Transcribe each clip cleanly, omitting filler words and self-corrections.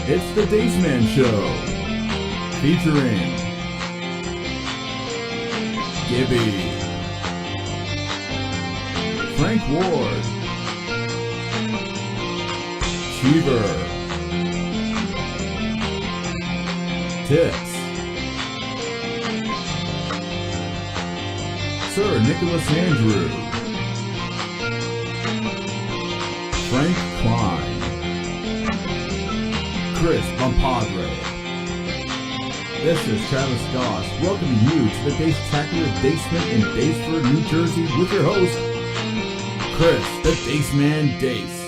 It's the Dace Man Show, featuring Gibby, Frank Ward, Cheever, Tits, Sir Nicholas Andrew, Frank Klein, Chris Bompadre. This is Travis Goss welcoming you to the Dace-tacular basement in Daceford, New Jersey with your host, Chris, the Dace Man Dace.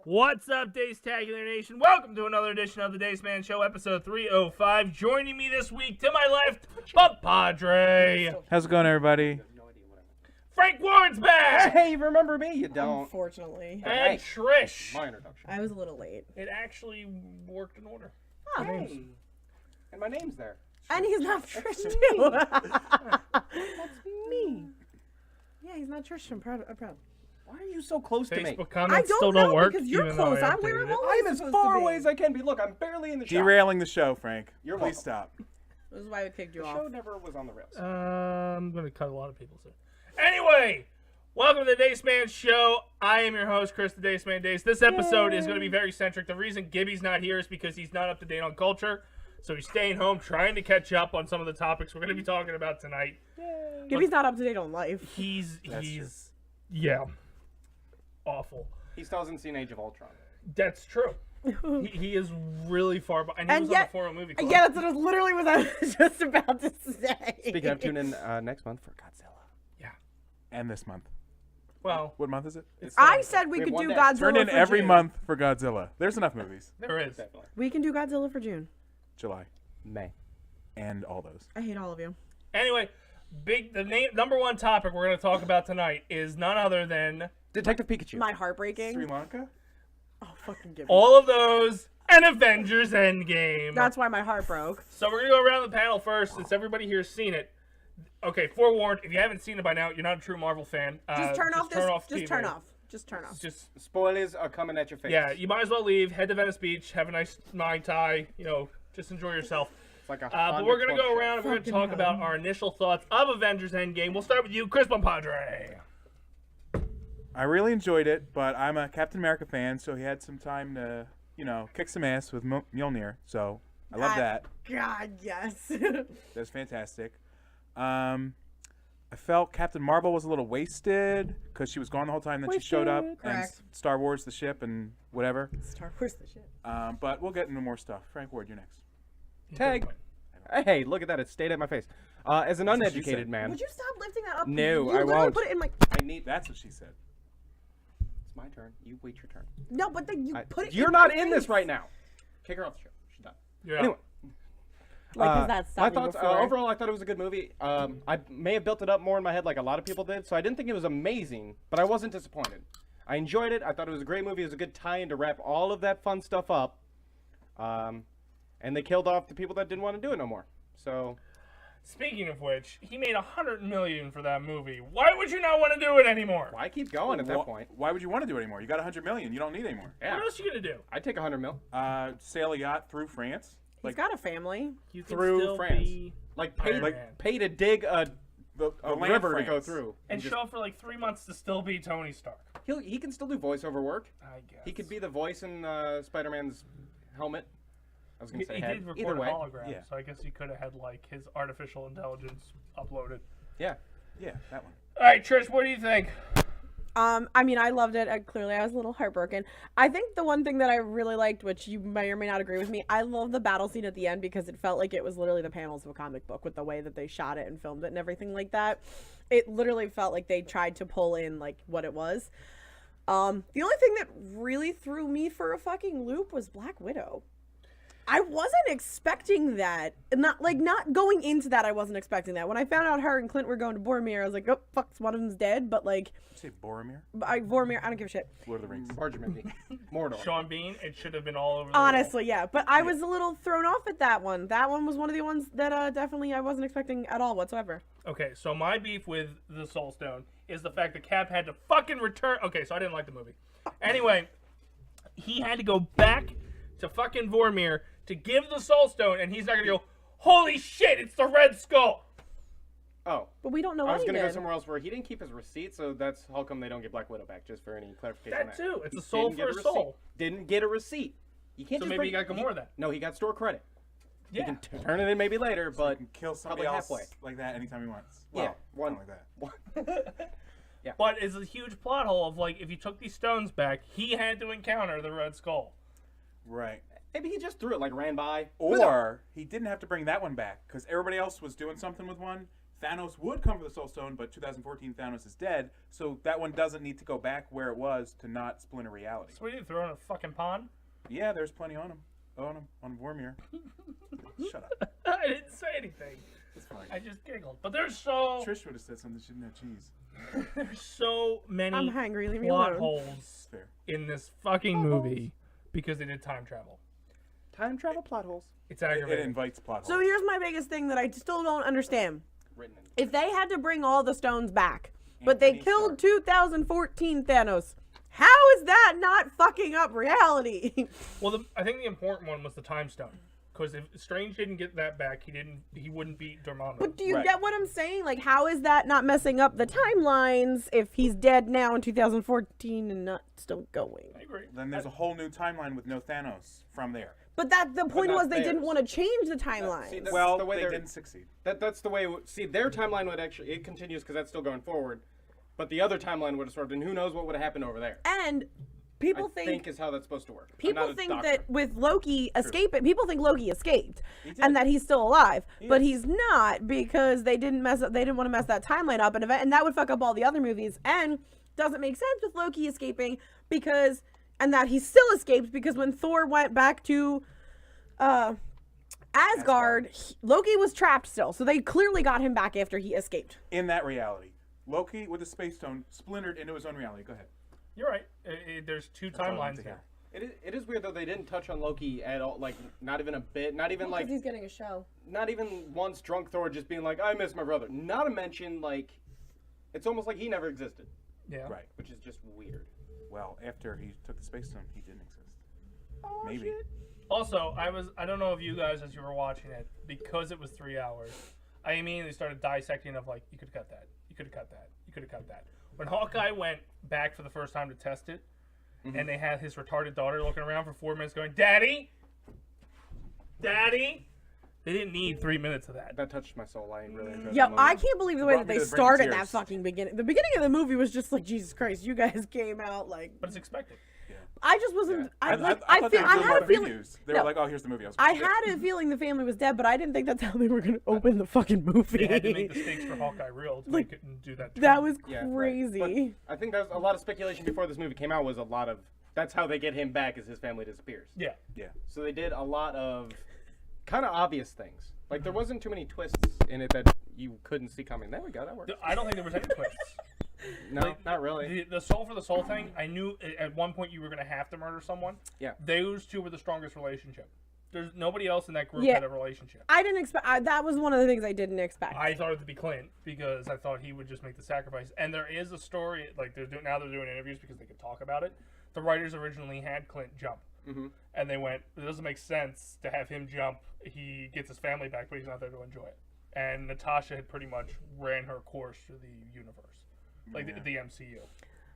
What's up, Dace-tacular Nation? Welcome to another edition of the Dace Man Show, episode 305. Joining me this week, to my left, Bompadre. How's it going, everybody? Frank Ward's back! Hey, you remember me? You don't. Unfortunately. And Trish. My introduction. I was a little late. It actually worked in order. Oh. Hey. And my name's there. And he's not Trish, too. That's me. Yeah, he's not Trish. I'm proud. Why are you so close to me? Facebook I comments don't still know don't work. because you're even though close. I I'm where I'm updated it. always I'm as supposed far to be. away as I can be. Look, I'm barely in the shot. Derailing the show, Frank. You're Please welcome. stop. This is why we kicked you The off. show never was on the rails. I'm going to cut a lot of people soon. Anyway, welcome to the Dace Man Show. I am your host, Chris, the Dace Man Dace. This episode is going to be very centric. The reason Gibby's not here is because he's not up to date on culture. So he's staying home trying to catch up on some of the topics we're going to be talking about tonight. Gibby's not up to date on life. He's true. awful. He still hasn't seen Age of Ultron. That's true. he is really far behind. And he was yet, on the 4 movie club. Yeah, that's what I was literally what I was just about to say. Speaking of, tune in next month for Godzilla. Yeah. And this month. Well, What month is it? I said we have could one do day. Godzilla Turn in for every June. month for Godzilla. There's enough movies. there is. Definitely. We can do Godzilla for June. July. May. And all those. I hate all of you. Anyway, number one topic we're going to talk about tonight is none other than Detective Pikachu. My heartbreaking. Sri Lanka? Oh, fucking Gibby. all of those and Avengers Endgame. That's why my heart broke. So we're going to go around the panel first since everybody here's seen it. Okay, forewarned, if you haven't seen it by now, you're not a true Marvel fan. Just turn off this. TV. Just turn off. Just turn off. Just, Spoilers are coming at your face. yeah, you might as well leave, head to Venice Beach, have a nice Mai Tai, just enjoy yourself. It's like a But we're going to go show. around and we're going to Fucking talk hell. about our initial thoughts of Avengers Endgame. We'll start with you, Chris Bompadre. I really enjoyed it, but I'm a Captain America fan, so he had some time to, kick some ass with Mjolnir. So I love that. God, yes. That was fantastic. I felt Captain Marvel was a little wasted because she was gone the whole time. Then she showed up and Correct. Star Wars, the ship, and whatever. Star Wars the shit. But we'll get into more stuff. Frank Ward, you're next. Tag. Hey, look at that. It stayed at my face. As an what she uneducated said. man. Would you stop lifting that up? No, You I literally won't. Put it in my. I need. That's what she said. It's my turn. You wait your turn. No, but then you put it. You're in not my in this face. right now. Kick her off the show. She's done. Yeah. Anyway. Like, 'cause that my stopped me thoughts before. overall, I thought it was a good movie. I may have built it up more in my head like a lot of people did, so I didn't think it was amazing, but I wasn't disappointed. I enjoyed it. I thought it was a great movie. It was a good tie-in to wrap all of that fun stuff up. And they killed off the people that didn't want to do it no more. So, Speaking of which, he made $100 million for that movie. Why would you not want to do it anymore? why keep going at that point? Why would you want to do it anymore? You got $100 million. You don't need any more. Yeah, What else are you gonna do? I'd take 100 mil. Sail a yacht through France. He's got a family. You can Through still France. be Like Iron Man. pay to dig a The land river to go France. through. and just- show up for like 3 months to still be Tony Stark. he can still do voiceover work. I guess He could be the voice in Spider-Man's helmet. I was He, gonna say he head. did Either record a way, hologram, yeah. so I guess he could have had like his artificial intelligence uploaded. yeah. Yeah, that one. All right, Trish, what do you think? I mean, I loved it. Clearly, I was a little heartbroken. I think the one thing that I really liked, which you may or may not agree with me, I love the battle scene at the end because it felt like it was literally the panels of a comic book with the way that they shot it and filmed it and everything like that. It literally felt like they tried to pull in like what it was. The only thing that really threw me for a fucking loop was Black Widow. I wasn't expecting that. Not going into that, I wasn't expecting that. When I found out her and Clint were going to Boromir, I was like, oh, fuck, one of them's dead. But like, You say Boromir? Boromir, I don't give a shit. Lord of the Rings. Bargeman. Mordor. Sean Bean, it should have been all over the Honestly, yeah. But I was a little thrown off at that one. That one was one of the ones that definitely I wasn't expecting at all whatsoever. Okay, so my beef with the Soul Stone is the fact that Cap had to fucking return. Okay, so I didn't like the movie. Anyway, he had to go back to fucking Vormir to give the Soul Stone, and he's not gonna go, holy shit, it's the Red Skull! Oh. But we don't know I what was he going to did. go somewhere else where he didn't keep his receipt, so that's how come they don't get Black Widow back, just for any clarification on That that. too, it's He a soul didn't for get a receipt. soul. Didn't get a receipt. You can't So just maybe bring, he got Gamora then. No, he got store credit. Yeah. He can turn it in maybe later, You but can kill somebody probably else halfway. like that anytime he wants. Yeah, Well, one- like that. But it's a huge plot hole of like, if you took these stones back, he had to encounter the Red Skull. Right. maybe he just threw it, like ran by. Or he didn't have to bring that one back because everybody else was doing something with one. Thanos would come for the Soul Stone, but 2014 Thanos is dead, so that one doesn't need to go back where it was to not splinter reality. So what do you throw in a fucking pond? Yeah, there's plenty on him. On Vormir. Shut up. I didn't say anything. It's fine. I just giggled. But there's so Trish would have said something. She didn't have cheese. there's so many I'm hungry. Leave me plot alone. holes Fair. in this fucking movie because they did time travel. Time travel plot holes. It's It aggravating. invites plot holes. So here's my biggest thing that I still don't understand. Written in. If they had to bring all the stones back, but they Anthony killed Stark. 2014 Thanos, how is that not fucking up reality? Well, I think the important one was the time stone. Because if Strange didn't get that back, he wouldn't beat Dormammu. But do you Right. get what I'm saying? Like, how is that not messing up the timelines if he's dead now in 2014 and not still going? I agree. Then there's a whole new timeline with no Thanos from there. But the point not was they didn't theirs. want to change the timelines. see, that's Well, the way they they're- didn't succeed. That's the way. See, their timeline would actually it continues because that's still going forward, but the other timeline would have swerved, and who knows what would have happened over there. And people I think is how that's supposed to work. I'm people not a think doctor. that with Loki escaping, people think Loki escaped did. and that he's still alive, but is. he's not because they didn't want to mess that timeline up, and that would fuck up all the other movies. And doesn't make sense with Loki escaping and that he still escaped because when Thor went back to Asgard, Loki was trapped still, so they clearly got him back after he escaped. In that reality, Loki with the Space Stone splintered into his own reality. Go ahead. You're right. There's two all I wanted timelines to here. hear. It is weird though they didn't touch on Loki at all, like not even a bit, not even like he's getting a show. not even once drunk Thor just being like I miss my brother. Not a mention like it's almost like he never existed, Yeah. Right. which is just weird. Well, after he took the Space Stone, he didn't exist. Oh, Maybe. shit. Also, I don't know if you guys, as you were watching it, because it was 3 hours, I immediately started dissecting of like, you could cut that, you could have cut that, you could have cut that. When Hawkeye went back for the first time to test it, and they had his retarded daughter looking around for 4 minutes going, Daddy? Daddy? They didn't need 3 minutes of that. That touched my soul. I really enjoyed Yeah, that movie. I can't believe the way Brought that me they to the brink of started that tears. fucking beginning. The beginning of the movie was just like, Jesus Christ, you guys came out like. But it's expected. I just wasn't. I I thought they were doing had a the feeling. previews. They no. were like, "Oh, here's the movie." I was I like, had a feeling the family was dead, but I didn't think that's how they were going to open the fucking movie. They had to make the stakes for Hawkeye real so Like, they couldn't do that. That was Yeah, right. crazy. But I think there's a lot of speculation before this movie came out was a lot of that's how they get him back is his family disappears. Yeah. Yeah. So they did a lot of kind of obvious things. Like there wasn't too many twists in it that you couldn't see coming. There we go. That works. I don't think there was any twists. No, not really. The soul for the soul thing, I knew at one point you were going to have to murder someone. Yeah. Those two were the strongest relationship. There's nobody else in that group Yeah. had a relationship. I didn't expect. That was one of the things I didn't expect. I thought it to be Clint because I thought he would just make the sacrifice. And there is a story, like they're doing interviews because they could talk about it. The writers originally had Clint jump. Mhm. And they went, it doesn't make sense to have him jump. He gets his family back, but he's not there to enjoy it. And Natasha had pretty much ran her course through the universe. Like the MCU.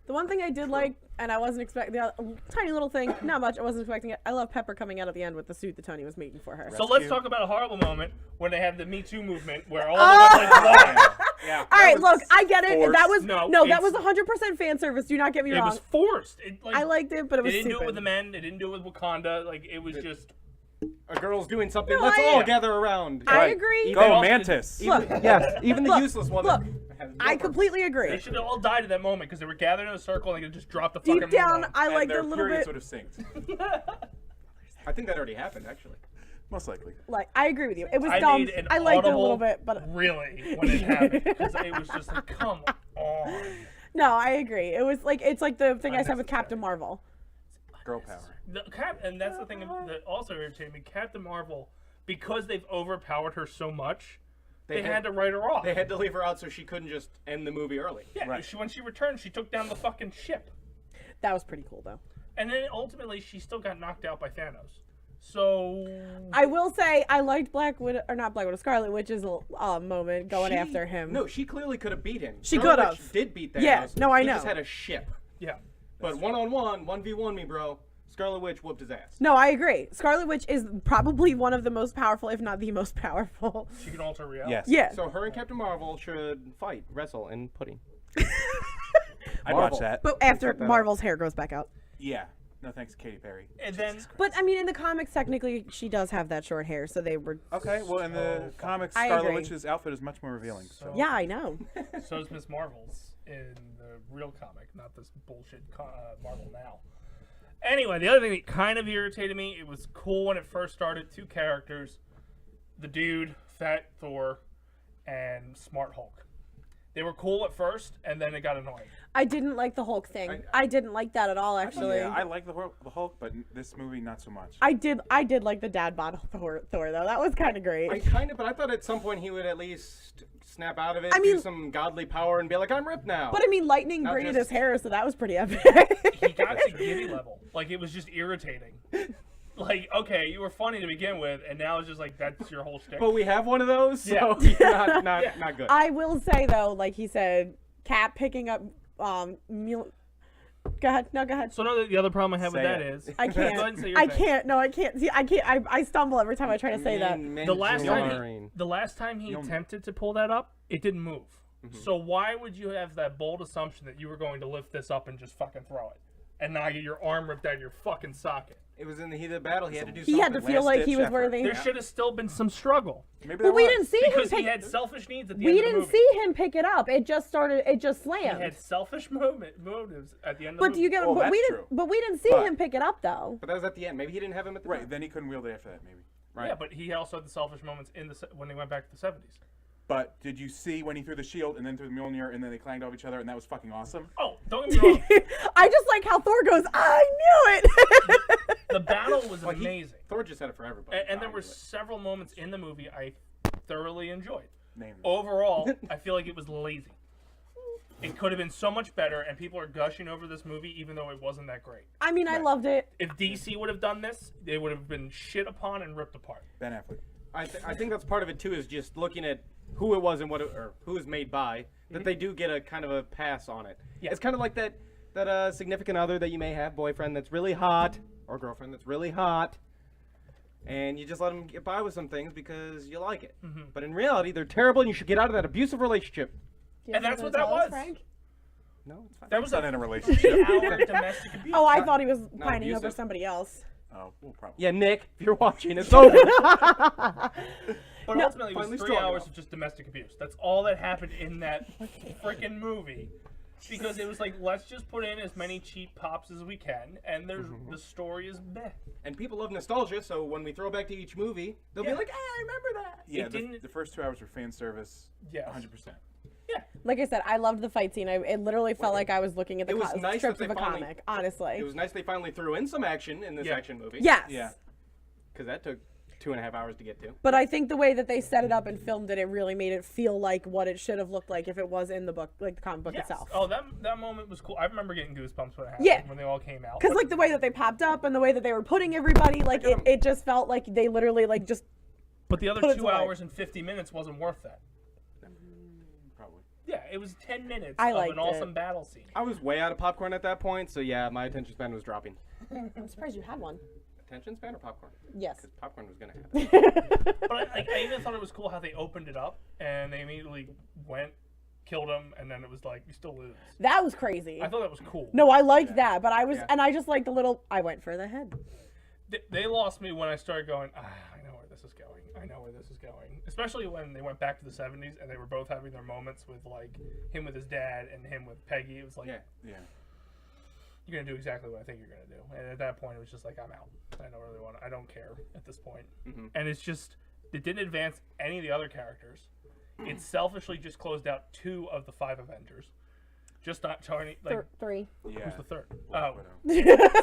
The one thing I did like, and I wasn't expecting, the tiny little thing, not much, I wasn't expecting it. I love Pepper coming out at the end with the suit that Tony was making for her. So let's talk about a horrible moment when they have the Me Too movement where all of them like Yeah. Yeah. All right, look, I get it. forced. That was No, that was it's- 100% fan service. Do not get me it wrong. was forced. It, like, I liked it, but it They was didn't do it stupid. with the men. They didn't do it with Wakanda. Like it was just. A girl's doing something. No, Let's I- all gather around. I Right. agree. Go Even- Mantis. Look, Yes, even the Look, useless one. look, has I no completely They agree. should have all died at that moment because they were gathered in a circle and they could just drop the fucking Deep down, moon on. I And liked their it a little periods bit. would have synced. I think that already happened actually. Most likely. Like, I agree with you. It was I dumb. made an I liked it a little audible bit, but really when it happened because it was just like, come on. no, I agree. It was like it's like the thing I said with Unnecessary. Captain Marvel. Girl power. And that's the thing that also irritated me. Captain Marvel, because they've overpowered her so much, they had to write her off. They had to leave her out so she couldn't just end the movie early. Yeah, Right. when she returned, she took down the fucking ship. That was pretty cool, though. And then ultimately, she still got knocked out by Thanos. So I will say I liked Scarlet Witch's moment going She- after him. No, she clearly could have beat him. She Scarlet could Witch have. did beat Thanos. Yeah, no, I He know. just had a ship. yeah, But one-on-one, 1v1 me, bro. Scarlet Witch whooped his ass. No, I agree. Scarlet Witch is probably one of the most powerful, if not the most powerful. she can alter reality. Yes. Yeah. So her and Captain Marvel should fight, wrestle, in pudding. I'd Marvel. watch that. But after Cut that Marvel's hair grows back out. Yeah. No thanks, Katy Perry. And then But I mean, in the comics, technically, she does have that short hair, so they were. Okay, well, in the comics, I Scarlet agree. Witch's outfit is much more revealing. So. Yeah, I know. so is Miss Marvel's in the real comic, not this bullshit Marvel now. Anyway, the other thing that kind of irritated me, it was cool when it first started. 2 characters, the dude, Fat Thor, and Smart Hulk. They were cool at first, and then it got annoying. I didn't like the Hulk thing. I didn't like that at all, actually. Yeah, I like the Hulk, but this movie not so much. I did like the dad bod Thor though. That was kind of great. But I thought at some point he would at least snap out of it, I mean- do some godly power, and be like, I'm ripped now. But I mean, lightning Not braided just- his hair, so that was pretty epic. He got to giddy level. Like, it was just irritating. Like, okay, you were funny to begin with, and now it's just like, that's your whole shtick. But we have one of those, so Yeah. not good. I will say though, like he said, Cap picking up Go ahead. No, go ahead. So no, the other problem I have with Say that it. is I Go ahead and can't. say your I thing. can't. No, I can't. See, I can't. I stumble every time I try to say that. The last time he attempted to pull that up, it didn't move. So why would you have that bold assumption that you were going to lift this up and just fucking throw it, and not get your arm ripped out of your fucking socket? It was in the heat of the battle. He had to do something. He had to feel like he was Last-ditch worthy. There should have still been some struggle Maybe But there we was. didn't see him because he pick. had selfish needs at the We end of the didn't movie. see him pick it up. It just started. It just He slammed. had selfish motives at the end of But the do you movie. get? Oh, but we that's didn't. true. But we didn't see But- him pick it up though. But that was at the end. Maybe he didn't have him at the Right, time. then he couldn't wield it after that, maybe. Right. Yeah, but he also had the selfish moments when they went back to the 70s. But did you see when he threw the shield and then threw the Mjolnir and then they clanged off each other and that was fucking awesome? Oh, don't get me wrong. I just like how Thor goes. I knew it. The battle was Well, amazing. Thor just had it for everybody. And there were several moments in the movie I thoroughly enjoyed. Name them. Overall, I feel like it was lazy. It could have been so much better, and people are gushing over this movie even though it wasn't that great. I mean, I loved it. If DC would have done this, they would have been shit upon and ripped apart. Ben Affleck. I think that's part of it too, is just looking at who it was and or who it was made by, that they do get a kind of a pass on it. Yeah. It's kind of like that significant other that you may have, boyfriend that's really hot, or girlfriend that's really hot, and you just let them get by with some things because you like it. But in reality, they're terrible, and you should get out of that abusive relationship. And that's what that was. No, it's fine. That was Not a in a relationship. 3-hour domestic abuse. Oh, I thought he was pining over abusive. somebody else. Oh, well, probably. Yeah, Nick, if you're watching, it's over. But ultimately, it was finally 3 strong hours enough. of just domestic abuse. That's all that happened in that freaking movie. Because it was like, let's just put in as many cheap pops as we can, and there's the story is meh. And people love nostalgia, so when we throw back to each movie, they'll Yeah. be like, "Hey, I remember that." Yeah, It didn't- the first 2 hours were fan service. Yes. 100%. Yeah. Like I said, I loved the fight scene. It literally felt like I was looking at the It was nice strips that of a they finally- comic. Honestly. It was nice they finally threw in some action in this Yeah. action movie. Yes. Yeah. Because that took 2.5 hours to get to. But I think the way that they set it up and filmed it, it really made it feel like what it should have looked like if it was in the book, like the comic book Yes. itself. Oh, that moment was cool. I remember getting goosebumps when it happened. Yeah. When they all came out. Because like the way that they popped up and the way that they were putting everybody, like it just felt like they literally like just. But the other Put it 2 to life. hours and 50 minutes wasn't worth that. Probably. Yeah, it was 10 minutes I of liked an awesome it. battle scene. I was way out of popcorn at that point, so yeah, my attention span was dropping. I'm surprised you had one. Attention span or popcorn? Yes. Because popcorn was going to happen. But I even thought it was cool how they opened it up and they immediately killed him, and then it was like, you still lose. That was crazy. I thought that was cool. No, I liked that, but I was, Yeah. and I just liked the little. I went for the head. They lost me when I started going, I know where this is going. I know where this is going. Especially when they went back to the 70s and they were both having their moments with, like, him with his dad and him with Peggy. It was like, Yeah. Yeah. you're gonna do exactly what I think you're gonna do. And at that point, it was just like, I'm out. I don't care at this point. And it's just, it didn't advance any of the other characters. It selfishly just closed out 2 of the 5 Avengers. Just not trying, like, 3. Yeah. who's the third? Well,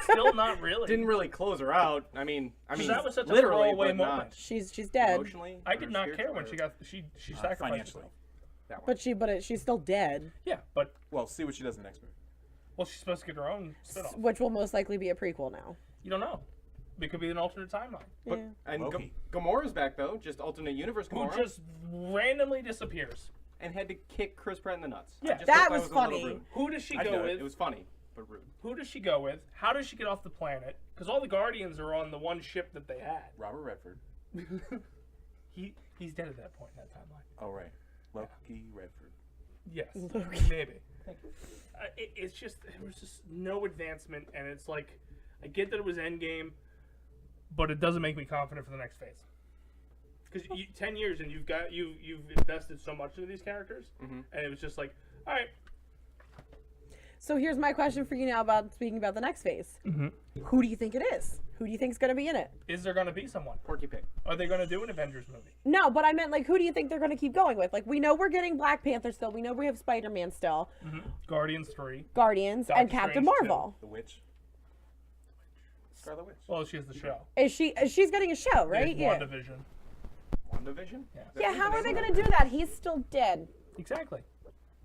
Still not really. Didn't really close her out. I mean, that was such a literally, throwaway but moment. not She's dead. emotionally. I did or not care when spiritually, she sacrificed financially. herself. that one. But she's still dead, Yeah, but Well, see what she does in the next movie. well, she's supposed to get her own spin-off. which will most likely be a prequel now. You don't know. It could be an alternate timeline. But, Yeah. and Loki. Gamora's back though, just alternate universe Who Gamora, just randomly disappears. and had to kick Chris Pratt in the nuts. Yeah. I just That thought was a little funny. rude. Who does she I go know, with? It was funny, but rude. Who does she go with? How does she get off the planet? Because all the Guardians are on the one ship that they had. Robert Redford. He's dead at that point in that timeline. Oh, right. Loki Redford. Yes, Loki. maybe. It's just, there was just no advancement, and it's like, I get that it was Endgame, but it doesn't make me confident for the next phase. Because 10 years and you've invested so much into these characters, and it was just like, all right. So here's my question for you now about speaking about the next phase. Who do you think it is? Who do you think's going to be in it? Is there going to be someone? Porky Pig. Are they going to do an Avengers movie? No, but I meant like who do you think they're going to keep going with? Like we know we're getting Black Panther still. We know we have Spider-Man still. Guardians 3. Guardians Doctor and Captain Strange too. Marvel. The Witch. Scarlet Witch. Well, she has the show. Is she's getting a show, right? There's WandaVision. WandaVision? Yeah, how are they going to do that? He's still dead. Exactly.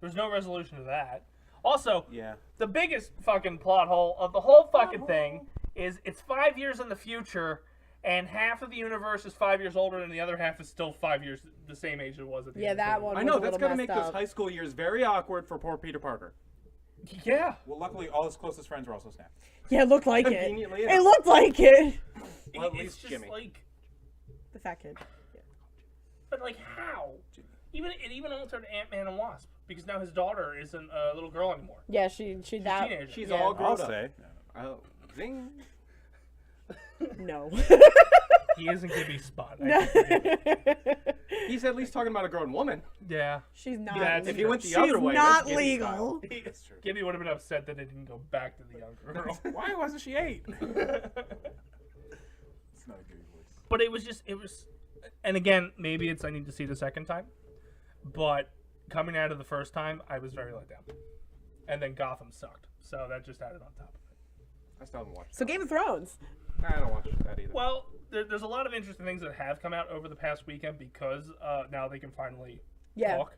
There's no resolution to that. Also, Yeah. the biggest fucking plot hole of the whole fucking thing is it's 5 years in the future, and half of the universe is 5 years older, and the other half is still 5 years the same age it was at the Yeah, end of the that movie. one. I was know, a that's little going to messed make those up. high school years very awkward for poor Peter Parker. Yeah. Well, luckily, all his closest friends were also snapped. Yeah, it looked like it. Conveniently It enough. looked like it. Well, at It's least just Jimmy. like, The fat kid. but like how? It even altered Ant-Man and Wasp because now his daughter isn't a little girl anymore. Yeah, she She's a that. teenager. She's Yeah. all grown I'll up. say. Oh, zing. No. He isn't Gibby's spot. I No. think. He's at least talking about a grown woman. Yeah. She's not. That's If he true. went the She's other way, not that's Gibby's legal. style. That's true. Gibby would have been upset that they didn't go back to the younger girl. Why wasn't she 8? It's not a good voice. But it was, and again, maybe it's I need to see the second time, but coming out of the first time, I was very let down. And then Gotham sucked, so that just added on top of it. I still haven't watched So Game of Thrones. I don't watch that either. Well, there's a lot of interesting things that have come out over the past weekend because now they can finally Yeah. talk.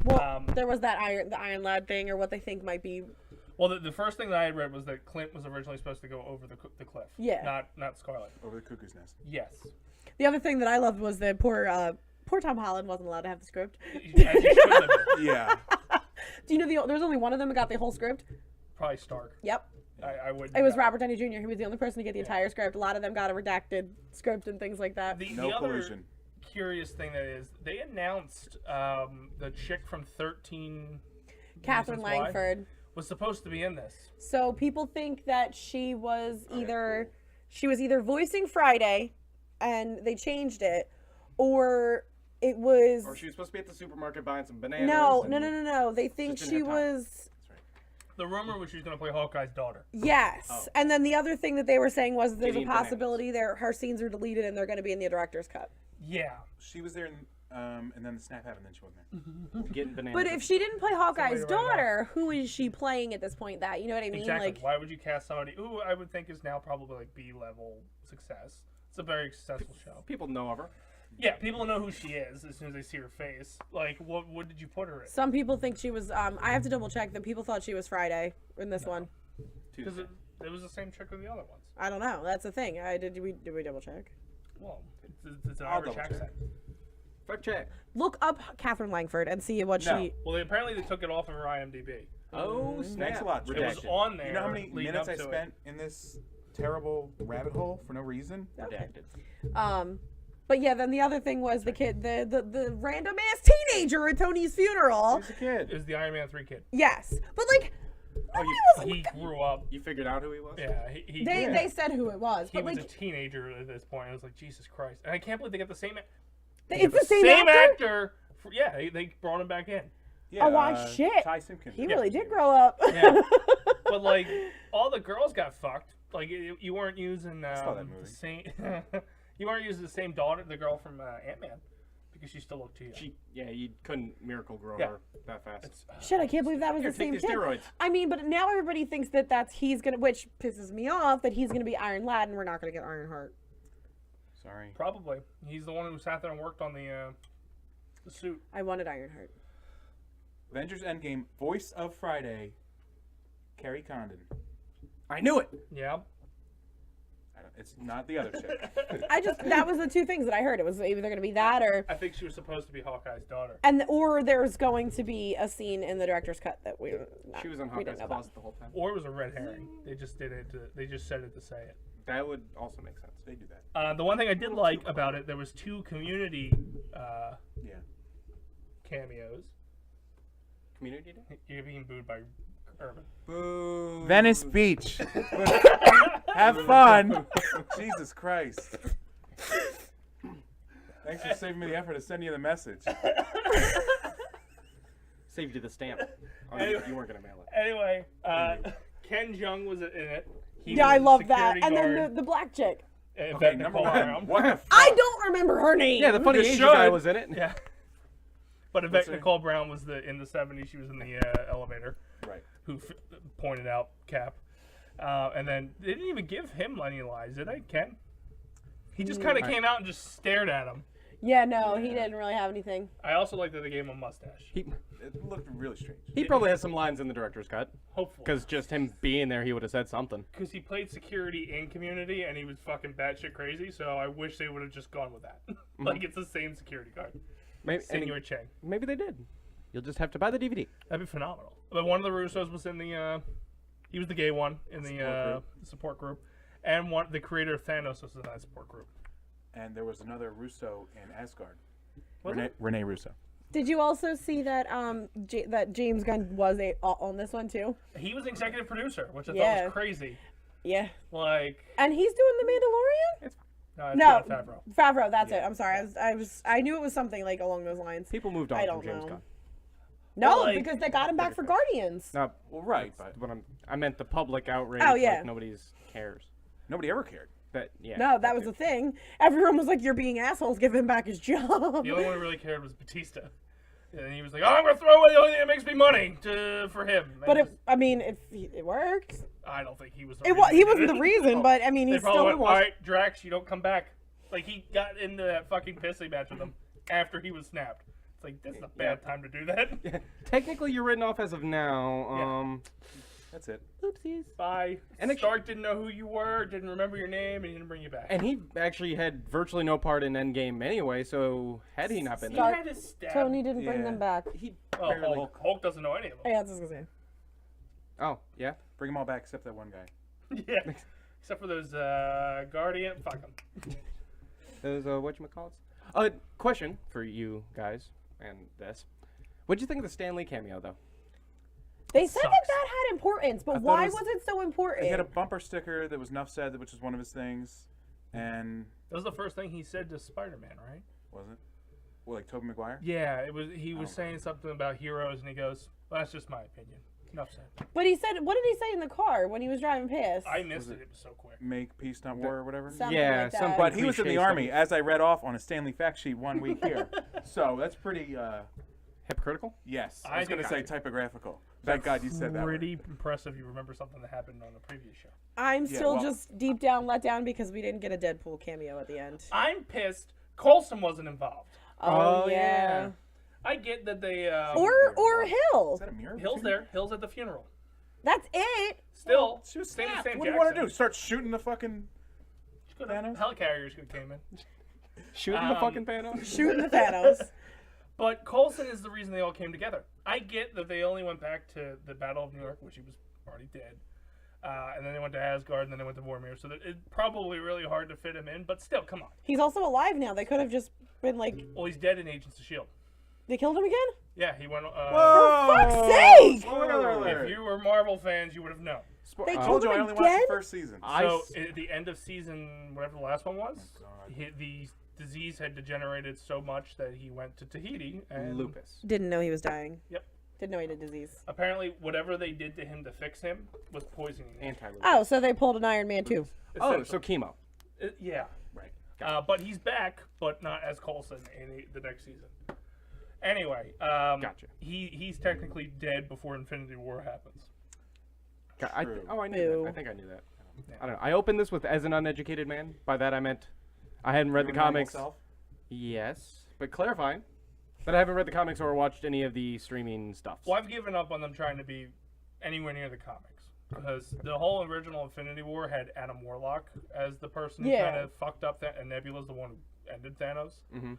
Well, there was that the Iron Lad thing, or what they think might be. Well, the first thing that I had read was that Clint was originally supposed to go over the cliff. Yeah. Not Scarlet. Over the cuckoo's nest. Yes. The other thing that I loved was that poor Tom Holland wasn't allowed to have the script. As he should have been. Yeah. Do you know there's only one of them who got the whole script? Probably Stark. Yep. I wouldn't. It was know. Robert Downey Jr. He was the only person to get the entire script. A lot of them got a redacted script and things like that. The No other collusion. curious thing that is, they announced the chick from 13 Catherine Reasons Why Langford. was supposed to be in this. So people think that she was either voicing Friday, and they changed it, or it was Or she was supposed to be at the supermarket buying some bananas. no. and- They think Just she didn't have time. was The rumor was she was going to play Hawkeye's daughter. yes. Oh. And then the other thing that they were saying was there's a Eating bananas. possibility her scenes are deleted and they're going to be in the director's cut. Yeah. She was there, and then the snap happened, and then she wasn't there. Getting bananas. But if she didn't play Hawkeye's Somebody right daughter, who is she playing at this point? That you know what I mean? Exactly. Like Why would you cast somebody who I would think is now probably like B-level success? It's a very successful show. people know of her. Yeah, people know who she is as soon as they see her face. Like, what did you put her in? some people think she was. I have to double check that people thought she was Friday in this one. Because Tuesday. it was the same chick with the other ones. I don't know. That's the thing. Did we double check? Well, it's an I'll Irish double check. accent. Fact check. Look up Catherine Langford and see what No. she. Well, apparently they took it off of her IMDb. Oh, snap. Thanks a lot, It was Redacted. on there. You know how many leading minutes up I to it. spent in this terrible rabbit hole for no reason? Redacted. But yeah, then the other thing was the kid, the random ass teenager at Tony's funeral. He's a kid. It was the Iron Man 3 kid. Yes, but like, Oh, nobody was. He grew up. You figured out who he was? Yeah, he They said who it was, he but was like, a teenager at this point. I was like, Jesus Christ! And I can't believe they got the same. it's the same actor. actor. Yeah, they brought him back in. Yeah, Oh, shit. Ty Simpkins. He really did grow up. Yeah. But like, all the girls got fucked. Like, you weren't using saw that movie. the same. You weren't using the same daughter, the girl from Ant-Man, because she still looked too young. You couldn't miracle grow Yeah. her that fast. Shit, I can't believe that was Here, the same take these chick. steroids. I mean, but now everybody thinks that he's gonna, which pisses me off, that he's gonna be Iron Lad, and we're not gonna get Ironheart. Sorry. Probably. He's the one who sat there and worked on the suit. I wanted Ironheart. Avengers Endgame, voice of Friday, Carrie Condon. I knew it. Yeah. It's not the other chick. That was the two things that I heard. It was either gonna be that or, I think she was supposed to be Hawkeye's daughter. or there's going to be a scene in the director's cut that She was in we Hawkeye's didn't know about. closet the whole time. Or it was a red herring. They just did it. They just said it to say it. That would also make sense. They do that. The one thing I did like about it, there was 2 Community Yeah. cameos. Community Day? You're being booed by Urban. Boo. Venice Beach. Have fun. Jesus Christ. Thanks for saving me the effort to send you the message. Saved you the stamp. Oh, Anyway. you weren't going to mail it. Anyway, Ken Jeong was in it. He Yeah, was I the love that. security And then guard, the black chick. Yvette Okay, number Nicole one. Brown. What the fuck? I don't remember her name. Yeah, the funny You Asian should. guy was in it. Yeah. But Yvette her- Nicole Brown was in the 70s. She was in the elevator. Right. Who pointed out Cap. And then they didn't even give him any lines, did they, Ken? He just kind of came out and just stared at him. Yeah, no, he didn't really have anything. I also like that they gave him a mustache. It looked really strange. He probably has some lines in the director's cut. Hopefully. Because just him being there, he would have said something. Because he played security in Community and he was fucking batshit crazy, so I wish they would have just gone with that. Like, it's the same security guard. Maybe, Senor Chang. maybe they did. You'll just have to buy the DVD. That'd be phenomenal. But one of the Russos was in the, he was the gay one in the support group. And the creator of Thanos was in that support group. And there was another Russo in Asgard. Was Renee Russo. Did you also see that that James Gunn was on this one too? He was executive producer, which I thought Yeah. was crazy. Yeah. Like, And he's doing the Mandalorian? no, it's No, Jon Favreau. Favreau. That's it. I'm sorry. I knew it was something like along those lines. People moved on I from don't James know. Gunn. No, Well, like- because they got him back for Guardians. No, Well, right, that's but what I meant the public outrage. Oh, yeah. Like nobody's cares. nobody ever cared. That yeah. No, that was the thing. Everyone was like, "You're being assholes. Give him back his job." The only one who really cared was Batista. And he was like, oh, I'm going to throw away the only thing that makes me money for him. And But just- it worked. I don't think he was the He reason. wasn't the reason, but I mean, They he probably still went, was. all right, Drax, you don't come back. Like, he got into that fucking pissy match with him after he was snapped. It's like, this is a bad time to do that. Technically, you're written off as of now. That's it. Oopsies. Bye. And Stark didn't know who you were, didn't remember your name, and he didn't bring you back. And he actually had virtually no part in Endgame anyway. So had he not been he there, had his stab. Tony didn't bring Yeah. them back. he Oh, barely. Hulk doesn't know any of them. Yeah, that's what I was gonna say. Oh yeah. Bring them all back except that one guy. Yeah. Except for those Guardian. Fuck them. Those whatchamacallits? Question for you guys and this. What'd you think of the Stan Lee cameo though? They said that Sucks. that had importance, but thought why it was- was it so important? He had a bumper sticker that was Nuff said, which was one of his things. And That was the first thing he said to Spider-Man, right? was it? Well, like Tobey Maguire? Yeah, it was. He was saying something about heroes, and he goes, well, "That's just my opinion." Enough said. But he said, what did he say in the car when he was driving past? I missed it. It was so quick. Make peace, not war, or whatever. Something Yeah, like that. something. But he was in cliche the stuff. army, as I read off on a Stanley fact sheet 1 week here. So that's pretty, Hypocritical? yes. I I was going to think say typographical. Thank God you said that. word. Pretty impressive. You remember something that happened on the previous show. I'm Yeah, still well- just deep down let down because we didn't get a Deadpool cameo at the end. I'm pissed. Coulson wasn't involved. Oh, yeah. yeah. I get that they. Or Hill. Is that a mirror? Hill's there. Hill's at the funeral. That's it. Still, She was same as snapped. Sam What do you want to Jackson. do? Start shooting the fucking... Thanos? Helicarriers could have came in. Shooting the fucking Thanos? Shooting the Thanos. But Coulson is the reason they all came together. I get that they only went back to the Battle of New York, which he was already dead. And then they went to Asgard, and then they went to Vormir. So it's probably really hard to fit him in, but still, come on. He's also alive now. They could have just been like, Well, he's dead in Agents of S.H.I.E.L.D. they killed him again? Yeah, he went. Whoa! For fuck's sake! Spoiler alert! If you were Marvel fans, you would have known. They I killed told you I him only watched again? the first season. So at the end of season, whatever the last one was, God. the disease had degenerated so much that he went to Tahiti and Lupus. Didn't know he was dying. Yep. Didn't know he had a disease. Apparently, whatever they did to him to fix him was poisoning him. Oh, so they pulled an Iron Man too. Oh, so chemo. Yeah. Right. But he's back, but not as Coulson in the next season. Anyway, Gotcha. He's technically dead before Infinity War happens. I knew Ew. that. I think I knew that. I don't know. I opened this with as an uneducated man. By that I meant I hadn't read the comics. Yes, but clarifying that I haven't read the comics or watched any of the streaming stuff. Well, I've given up on them trying to be anywhere near the comics because the whole original Infinity War had Adam Warlock as the person who kind of fucked up that, and Nebula's the one who ended Thanos. Mm-hmm.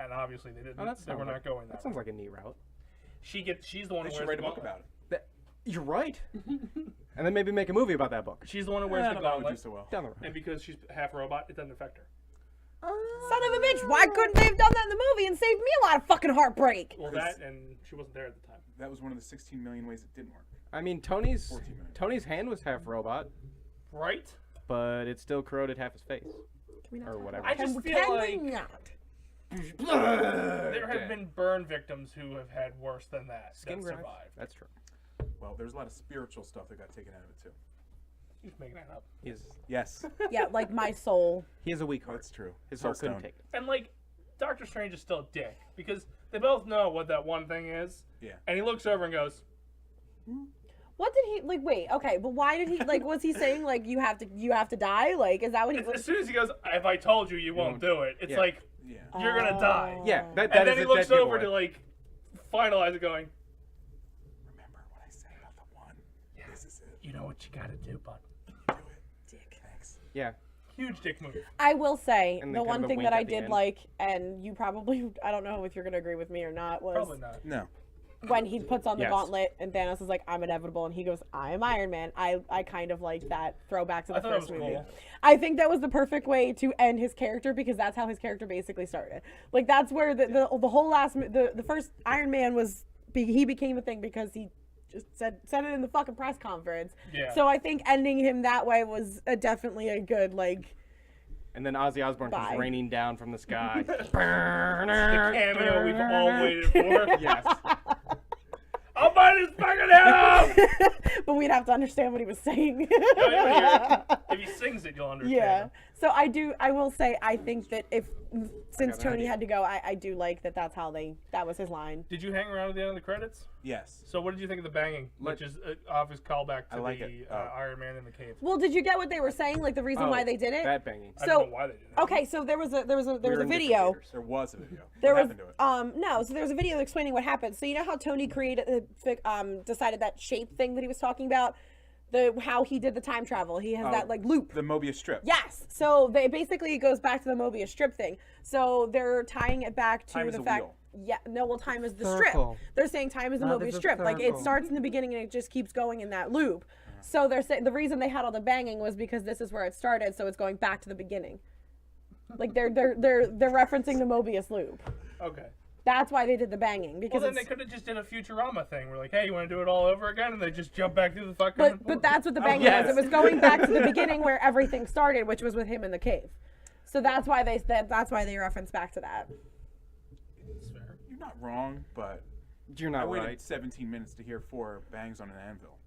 And obviously they didn't. They were not going that. That sounds like a neat route. She's the one They who should wears write the a book gauntlet. about it. You're right. And then maybe make a movie about that book. She's the one who wears the That would gauntlet, do so well. Down the road. and because she's half robot, it doesn't affect her. Son of a bitch! Why couldn't they have done that in the movie and saved me a lot of fucking heartbreak? Well, that and she wasn't there at the time. That was one of the 16 million ways it didn't work. I mean, Tony's 14 million. Tony's hand was half robot, Right? but it still corroded half his face. Can we not Or talk whatever. I about just that? feel Can like we not? there have been burn victims who have had worse than that Skin that graft. survived. That's true. Well, there's a lot of spiritual stuff that got taken out of it too. He's making that up. Yes, Yeah, like my soul. He has a weak heart. that's true. His Soul soul couldn't Stone. take it. And like, Doctor Strange is still a dick because they both know what that one thing is. Yeah. And he looks over and goes, What did he like? Wait, okay, but why did he like? Was he saying like you have to die? Like, is that what he as was? soon as he goes, if I told you, you won't do it. It's Yeah. like Yeah. you're gonna die. Yeah, that And is then he a looks dead over giveaway. to like finalize it, going, Remember what I said about the one? Yeah. This is it. "You know what you gotta do, bud." Do it. Dick. Thanks. Yeah. Huge dick move. I will say And the then kind one of a thing wink that I at the did end. like, and you probably I don't know if you're gonna agree with me or not, was Probably not. No. when he puts on the Yes. gauntlet and Thanos is like, I'm inevitable, and he goes, I am Iron Man. I kind of like that throwback to I the thought it first was movie. cool. I think that was the perfect way to end his character because that's how his character basically started. Like that's where the whole the first Iron Man he became a thing because he just said it in the fucking press conference. Yeah. So I think ending him that way was definitely a good like. And then Ozzy Osbourne Bye. comes raining down from the sky. The cameo we've all waited for. Yes. I'll bite his fucking head off! But we'd have to understand what he was saying. No, you'll hear it. If he sings it, you'll understand. Yeah. So I will say, I think that since an Tony idea. had to go, I do like that that's how that was his line. Did you hang around at the end of the credits? Yes. So what did you think of the banging, which is obvious callback to I like the it. Iron Man in the cave? Well, did you get what they were saying? Like the reason why they did it? That banging. I So don't know why they did it. okay, so there was a We were in different video. theaters. There was a video. There what was happened to it? no, so there was a video explaining what happened. So you know how Tony decided that shape thing that he was talking about, how he did the time travel. He has that like loop. The Mobius strip. Yes. So they basically it goes back to the Mobius strip thing. So they're tying it back to Time is the a fact. wheel. Yeah. No. Well, time is the Circle. strip. They're saying time is the Love Mobius is a strip. Like it circle. starts in the beginning and it just keeps going in that loop. So they're saying the reason they had all the banging was because this is where it started. So it's going back to the beginning. Like they're referencing the Mobius loop. Okay. That's why they did the banging Well, because then they it's, could have just did a Futurama thing. We're like, hey, you want to do it all over again? And they just jump back through the fucking... but that's what the banging yes. was. It was going back to the beginning where everything started, which was with him in the cave. So that's why they reference back to that. That's fair. You're not wrong, but You're I not waited right. 17 minutes to hear 4 bangs on an anvil.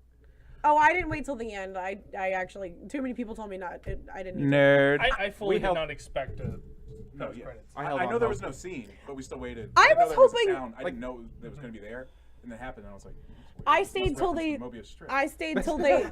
Oh, I didn't wait till the end. I actually too many people told me not. I didn't. Need to. Nerd. I fully did held- not expect a No, post yeah. credits. I held I on know there hope. was no scene, but we still waited. I didn't know was there a hoping- sound. I didn't know that was going to be there, and then it happened, and I was like, I "Must stayed till they. reference the Mobius strip." I stayed till they.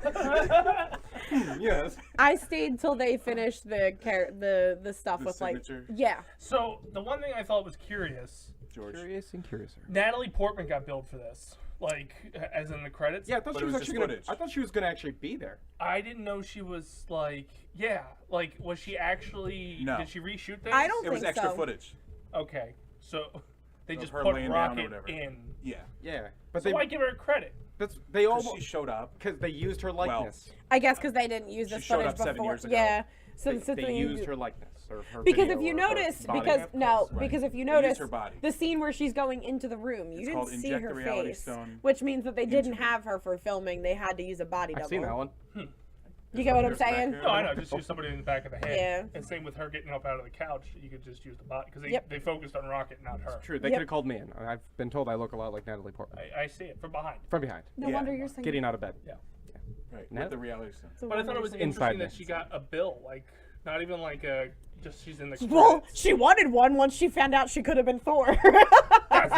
Yes. I stayed till they finished the stuff The with signature? like. Yeah. So, the one thing I thought was curious, George. Curious and curiouser. Natalie Portman got billed for this. Like, as in the credits. Yeah, I thought But she it was was just actually gonna. footage. I thought she was gonna actually be there. I didn't know she was, like... Yeah. Like, was she actually... No. Did she reshoot things? I don't It was think extra so. footage. Okay. So, they Of just her put laying down or Rocket whatever. in. Yeah. Yeah, but So why give her credit? they all Because she showed up. because they used her likeness. I guess because they didn't use She this showed footage up 7 before. years ago. Yeah. So They used her likeness or her Because video if you or her notice, body. because no, Right. because if you They used notice her body. the scene where she's going into the room, you It's didn't called see Inject her the Reality face, Stone which means that they didn't into- have her for filming. They had to use a body double. I've seen that one. You get what I'm saying? No, I know. Just use somebody in the back of the head. Yeah. And same with her getting up out of the couch. You could just use the body because Yep. they focused on Rocket, not her. True, they Yep. could have called me in. I've been told I look a lot like Natalie Portman. I see it from behind. From behind. No Yeah. wonder you're saying. Getting out of bed. Yeah. Right. Now- With the reality stuff. No But I thought wonder it was you're saying- Inside interesting that she got a bill, like not even like a just she's in the credits. Well, she wanted one once she found out she could have been Thor.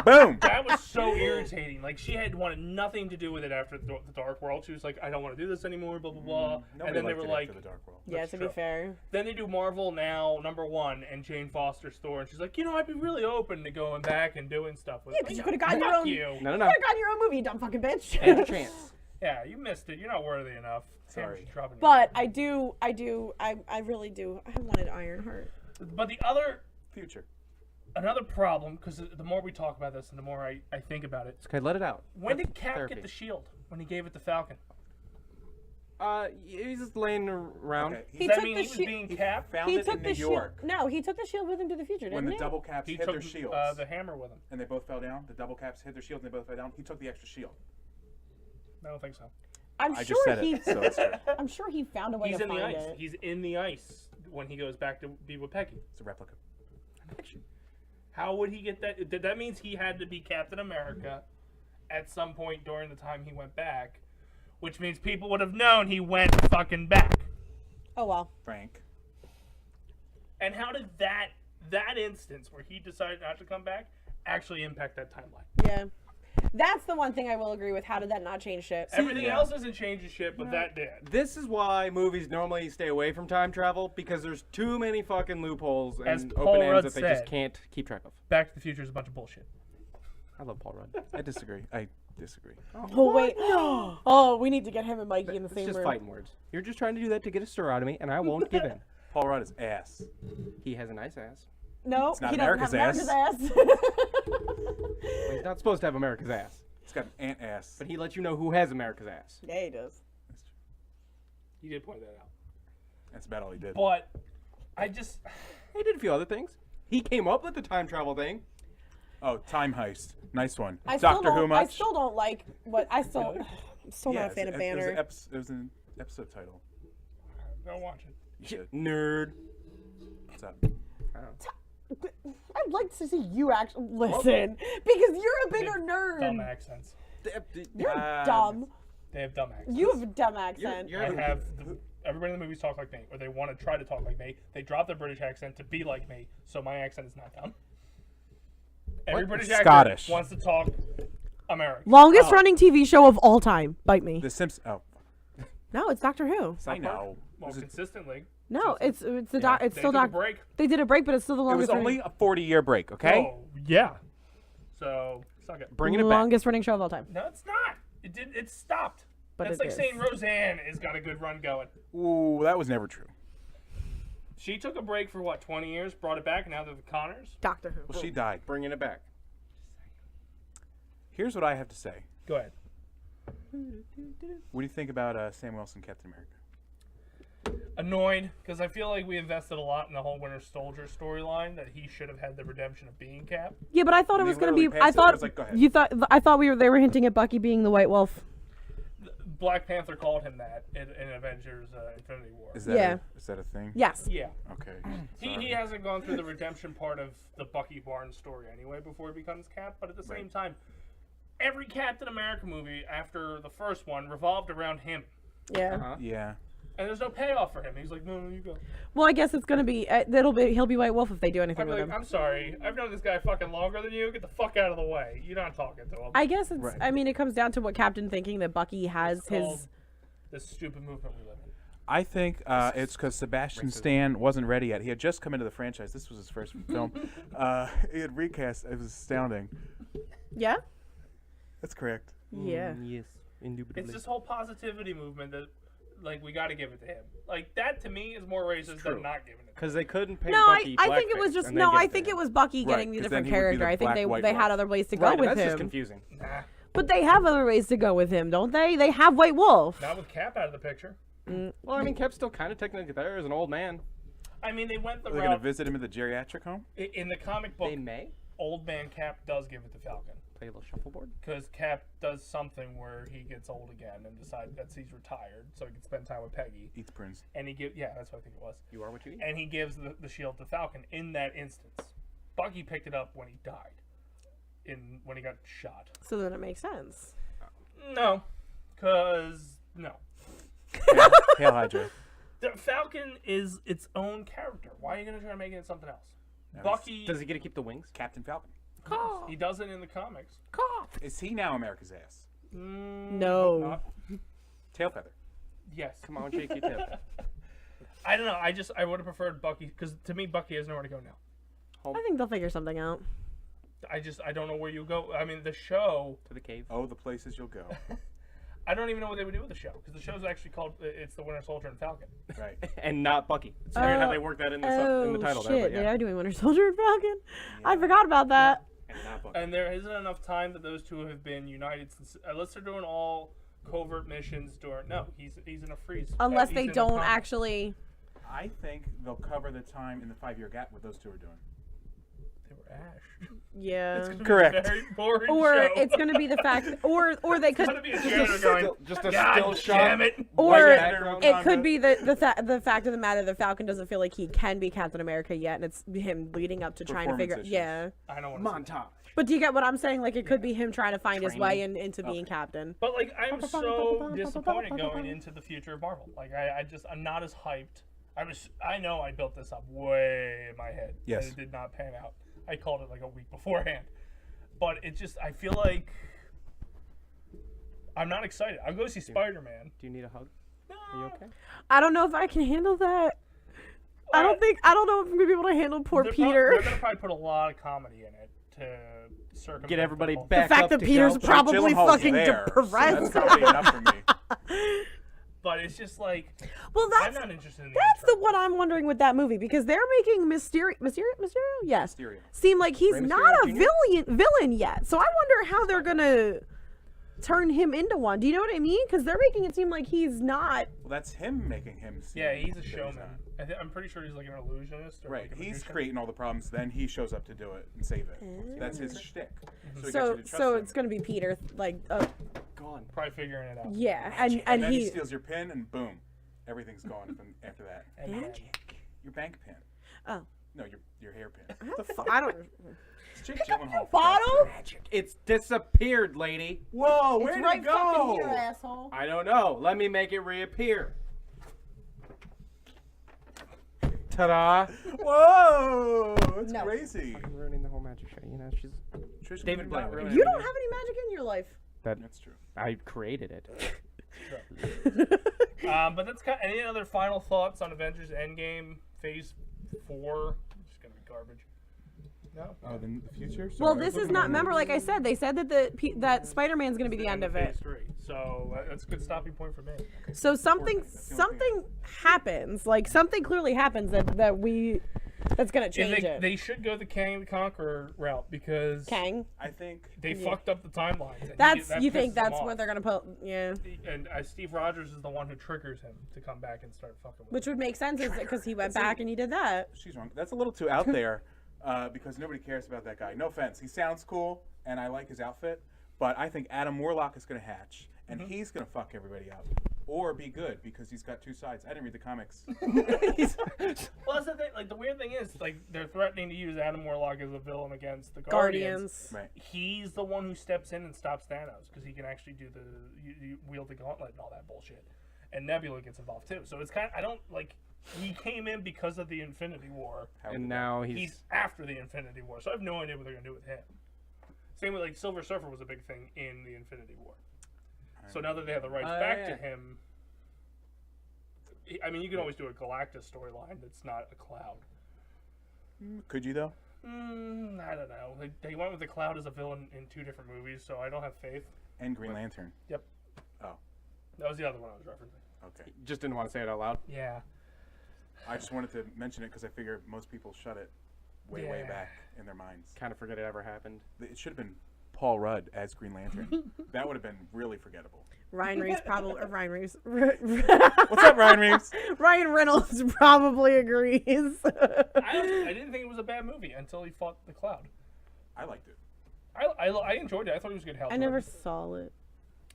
Boom. That was so irritating. Like she had wanted nothing to do with it after the Dark World. She was like, I don't want to do this anymore. Blah blah blah. Nobody And then they liked were it like, after the Dark World. Yeah, That's to true. be fair. then they do Marvel now #1 and Jane Foster's Thor, and she's like, I'd be really open to going back and doing stuff with. Yeah, 'cause you could have gotten your Fuck own. you. No, You no. could have gotten your own movie, you dumb fucking bitch. And a chance. Yeah, you missed it. You're not worthy enough. Sorry. She's dropping you. But I really do. I wanted Ironheart. But the other Future. another problem, because the more we talk about this and the more I think about it. Okay, let it out. When That's did Cap therapy. get the shield? When he gave it to Falcon? He's just laying around. Okay. Does He that took mean the he was shi- being Cap? Found He it took in the New shield. York No, he took the shield with him to the future, didn't when the he? double caps He hit took their shields. the hammer with him. And they both fell down. The double caps hit their shields and they both fell down. He took the extra shield. I don't think so. I'm I sure just said he. it, so it's true. I'm sure he found a way He's to in the find ice. it. He's in the ice when he goes back to be with Peggy. It's a replica. How would he get that? That means he had to be Captain America at some point during the time he went back, which means people would have known he went fucking back. Oh well. Frank. And how did that instance where he decided not to come back actually impact that timeline? Yeah. That's the one thing I will agree with. How did that not change shit? Everything yeah. else isn't changing shit, but that did. This is why movies normally stay away from time travel, because there's too many fucking loopholes As and Paul open ends Rudd that they just said. can't keep track of. Back to the Future is a bunch of bullshit. I love Paul Rudd. I disagree. I disagree. Oh wait. Oh, we need to get him and Mikey in the It's same just room. fighting words. You're just trying to do that to get a stir out of me, and I won't give in. Paul Rudd is ass. He has a nice ass. No, not he doesn't have America's America's ass. Well, he's not supposed to have America's ass, He's got an ant ass. but he lets you know who has America's ass. Yeah, he does. You did point that out. That's about all he did. But I just He did a few other things. He came up with the time travel thing. Oh, Time Heist. Nice one. I still Doctor Who don't. much? I still don't like what I still. I'm still yeah, not a fan of it Banner. was an episode title. go watch it. You should. Nerd. What's up? I'd like to see you actually listen because you're a bigger nerd. Dumb accents. You're Ah, dumb. They have dumb accents. You have a dumb accent. you're- I have everybody in the movies talk like me, or they want to try to talk like me. They drop their British accent to be like me, so my accent is not dumb. Every British actor Scottish. wants to talk American. Longest running TV show of all time. Bite me. The Simpsons. Oh, No, it's Doctor Who. I know. Well, consistently. No, it's the doc. It's They still took a Doctor. break. They did a break, but it's still the It was longest. only a 40-year break, okay? Oh, yeah. So suck it. Bringing it back. longest running show of all time. No, it's not. It did. It stopped. But That's it like is. saying Roseanne has got a good run going. Ooh, that was never true. She took a break for what, 20 years, brought it back, and now they're the Connors. Doctor Who. Well, she died. Bringing it back. Here's what I have to say. Go ahead. What do you think about Sam Wilson, Captain America? Annoyed because I feel like we invested a lot in the whole Winter Soldier storyline that he should have had the redemption of being Cap. Yeah, but I thought it They was gonna be. literally I passed it. It thought was like, go ahead. you thought. I thought they were hinting at Bucky being the White Wolf. Black Panther called him that in Avengers Infinity War. Is that Yeah. is that a thing? Yes. Yeah. Okay. He hasn't gone through the redemption part of the Bucky Barnes story anyway before he becomes Cap, but at the same time, every Captain America movie after the first one revolved around him. Yeah. Huh? Yeah. And there's no payoff for him. He's like, no, you go. Well, I guess it's gonna be. He'll be White Wolf if they do anything I'd be with like, him. I'm sorry. I've known this guy fucking longer than you. Get the fuck out of the way. You're not talking to him. I guess it's. Right. I mean, it comes down to what Captain thinking that Bucky has called his. this stupid movement we live in. I think it's because Sebastian Stan wasn't ready yet. He had just come into the franchise. This was his first film. He had recast. It was astounding. Yeah. That's correct. Yeah. Yes, indubitably. It's this whole positivity movement that, like, we got to give it to him. Like, that to me is more racist true. than not giving it to him. Because they couldn't pay No, Bucky I think it was blackface, just and they no. give I it to think him. it was Bucky Right, getting the 'cause different then he would be the character. I think black white they had wolf. other ways to go Right, with that's him. just confusing. Nah, But they have other ways to go with him, don't they? They have White Wolf. not with Cap out of the picture. Well, I mean, Cap's still kind of technically there as an old man. I mean, they went the Are they going to route. visit him at the geriatric home? In the comic book, They may. Old Man Cap does give it to Falcon. Play a little shuffleboard. Because Cap does something where he gets old again and decides that he's retired, so he can spend time with Peggy. Eats Prince. And he gives, yeah, that's what I think it was. You are what you eat. And he gives the shield to Falcon in that instance. Bucky picked it up when he died, when he got shot. So then it makes sense. No, because no. Hail Hydra. The Falcon is its own character. Why are you gonna try to make it something else? No, Bucky. Does he get to keep the wings? Captain Falcon. He does it in the comics. Is he now America's ass? No. Not. Tail feather. Yes. Come on, shake your tail. I don't know. I would have preferred Bucky because to me Bucky has nowhere to go now. I think they'll figure something out. I don't know where you go. I mean, the show. To the cave. Oh, the places you'll go. I don't even know what they would do with the show because the show's actually called it's the Winter Soldier and Falcon. Right. And not Bucky. It's weird how they work that in the title shit. there. But They yeah. are doing Winter Soldier and Falcon. I forgot about that. And not Bucky. And there isn't enough time that those two have been united since, unless they're doing all covert missions. No, he's in a freeze. Unless he's they in a don't comic. actually. I think they'll cover the time in the 5-year gap what those two are doing. They were Ash. Yeah. It's gonna be Correct. a very boring Or show. it's gonna be the fact, or they It's could, gonna be a janitor going. Just a God still shot. damn it! or White it background. could be the fact of the matter that Falcon doesn't feel like he can be Captain America yet, and it's him leading up to trying to figure. Performance issues. Yeah. I don't want to. Montage. But do you get what I'm saying? Like it could be him trying to find his way Training. into being Captain. But like, I'm so disappointed going into the future of Marvel. Like, I'm not as hyped. I know I built this up way in my head. Yes. And it did not pan out. I called it like a week beforehand. But it just, I feel like I'm not excited. I'll go see Spider-Man. Do you need a hug? Are you okay? I don't know if I can handle that. I don't know if I'm gonna be able to handle poor Peter. They're gonna probably put a lot of comedy in it to circumvent Get everybody the whole- back The fact up that to Peter's go. probably Gyllenhaal's fucking there, so depressed. that's probably enough for me. But it's just like, Well, I'm that's not interested in the that's the intro. what I'm wondering with that movie because they're making Mysterio, yes, Mysterio. seem like he's Rey not a Mysterio villain yet. So I wonder how they're gonna turn him into one. Do you know what I mean? Because they're making it seem like he's not. Well, that's him making him see Yeah, he's a that showman. not. I'm pretty sure he's like an illusionist. Or Right. like a He's magician. creating all the problems, then he shows up to do it and save it. That's his shtick. So, he gets So you to trust so him. it's gonna be Peter, like Gone. Probably figuring it out. yeah, and and then he he. steals your pin and boom, everything's gone from after that. And then- Your bank pin. Oh. No, your hair pin. I don't. It's Jake Gyllenhaal. for Bottle? God's sake. It's disappeared, lady. Whoa, where It's did right it go? fucking here, asshole. I don't know. Let me make it reappear. Ta-da! Whoa, it's No. crazy. I'm ruining the whole magic show. You know, she's Trish, David you're not Blaine. ruining You it. don't have any magic in your life. That's true. I created it. But that's kind of, any other final thoughts on Avengers Endgame Phase 4? It's just gonna be garbage. No. Oh, then the future. Well, this is not. Remember, like I said, they said that that Spider-Man's gonna be the end of it. Phase 3. So that's a good stopping point for me. So something happens. Like something clearly happens that's gonna And change it. they should go the Kang the Conqueror route because Kang. I think. they fucked up the timelines. And That's that you think pisses him that's where off. they're gonna put? Yeah. And Steve Rogers is the one who triggers him to come back and start fucking with Which him. would make sense, is because he went back and he did that. She's wrong. That's a little too out there because nobody cares about that guy. No offense. He sounds cool, and I like his outfit, but I think Adam Warlock is going to hatch, and he's going to fuck everybody up. Or be good, because he's got two sides. I didn't read the comics. Well, that's the thing. Like, the weird thing is, like, they're threatening to use Adam Warlock as a villain against the Guardians. Right. He's the one who steps in and stops Thanos because he can actually do you wield the gauntlet and all that bullshit. And Nebula gets involved too. So it's kind of, I don't like. He came in because of the Infinity War. And now He's after the Infinity War, so I have no idea what they're gonna do with him. Same with like Silver Surfer was a big thing in the Infinity War. So now that they have the rights back to him, I mean, you can always do a Galactus storyline that's not a Cloud. Could you, though? I don't know. They went with the Cloud as a villain in 2 different movies, so I don't have faith. And Green Lantern. Yep. Oh, That was the other one I was referencing. okay. Just didn't want to say it out loud. Yeah. I just wanted to mention it because I figure most people shut it way Yeah. back in their minds. Kind of forget it ever happened. It should have been Paul Rudd as Green Lantern. That would have been really forgettable. Ryan Reeves probably. Or Ryan Reeves. What's up, Ryan Reeves? Ryan Reynolds probably agrees. I didn't think it was a bad movie until he fought the Cloud. I liked it. I enjoyed it. I thought he was a good Hal I Jordan. never saw it.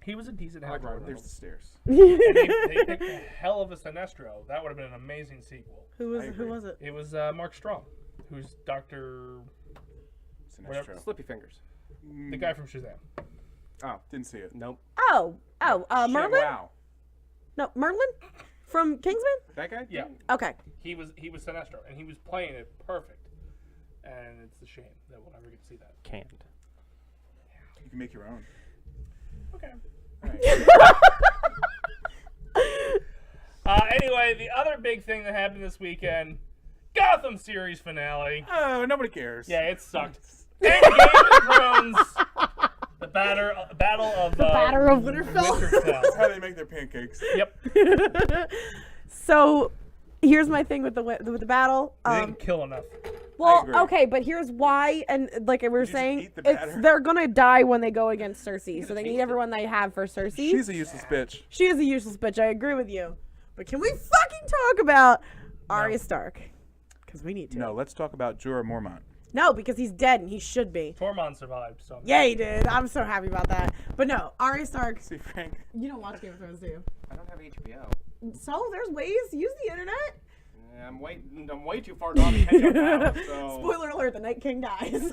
He was a decent Hal Jordan. There's the stairs. And they picked a hell of a Sinestro. That would have been an amazing sequel. Who was it? It was Mark Strong, who's Dr. Whatever. Sinestro. Slippy fingers. The guy from Shazam. Oh, Didn't see it. nope. Merlin? Wow. No, Merlin from Kingsman. That guy? Yeah. Okay. He was Sinestro, and he was playing it perfect. And it's a shame that we'll never get to see that. Canned. You can make your own. Okay. All right. Anyway, the other big thing that happened this weekend, Gotham series finale. Oh, nobody cares. Yeah, it sucked. And Game of Thrones, the battle of Battle of Winterfell. That's how they make their pancakes. Yep. So, here's my thing with the battle. They didn't kill enough. Well, agree. okay, but here's why, and like we were just saying, eat the batter? they're gonna die when they go against Cersei, so they need everyone they have for Cersei. She's a useless bitch. She is a useless bitch. I agree with you. But can we fucking talk about Arya Stark? Because we need to. No, let's talk about Jorah Mormont. No, because he's dead and he should be. Tormund survived, so Yeah, he did. I'm so happy about that. But no, Arya Stark. See, Frank. You don't watch Game of Thrones, do you? I don't have HBO. So there's ways. Use the internet. Yeah, I'm way too far gone to catch up now. So. Spoiler alert: the Night King dies.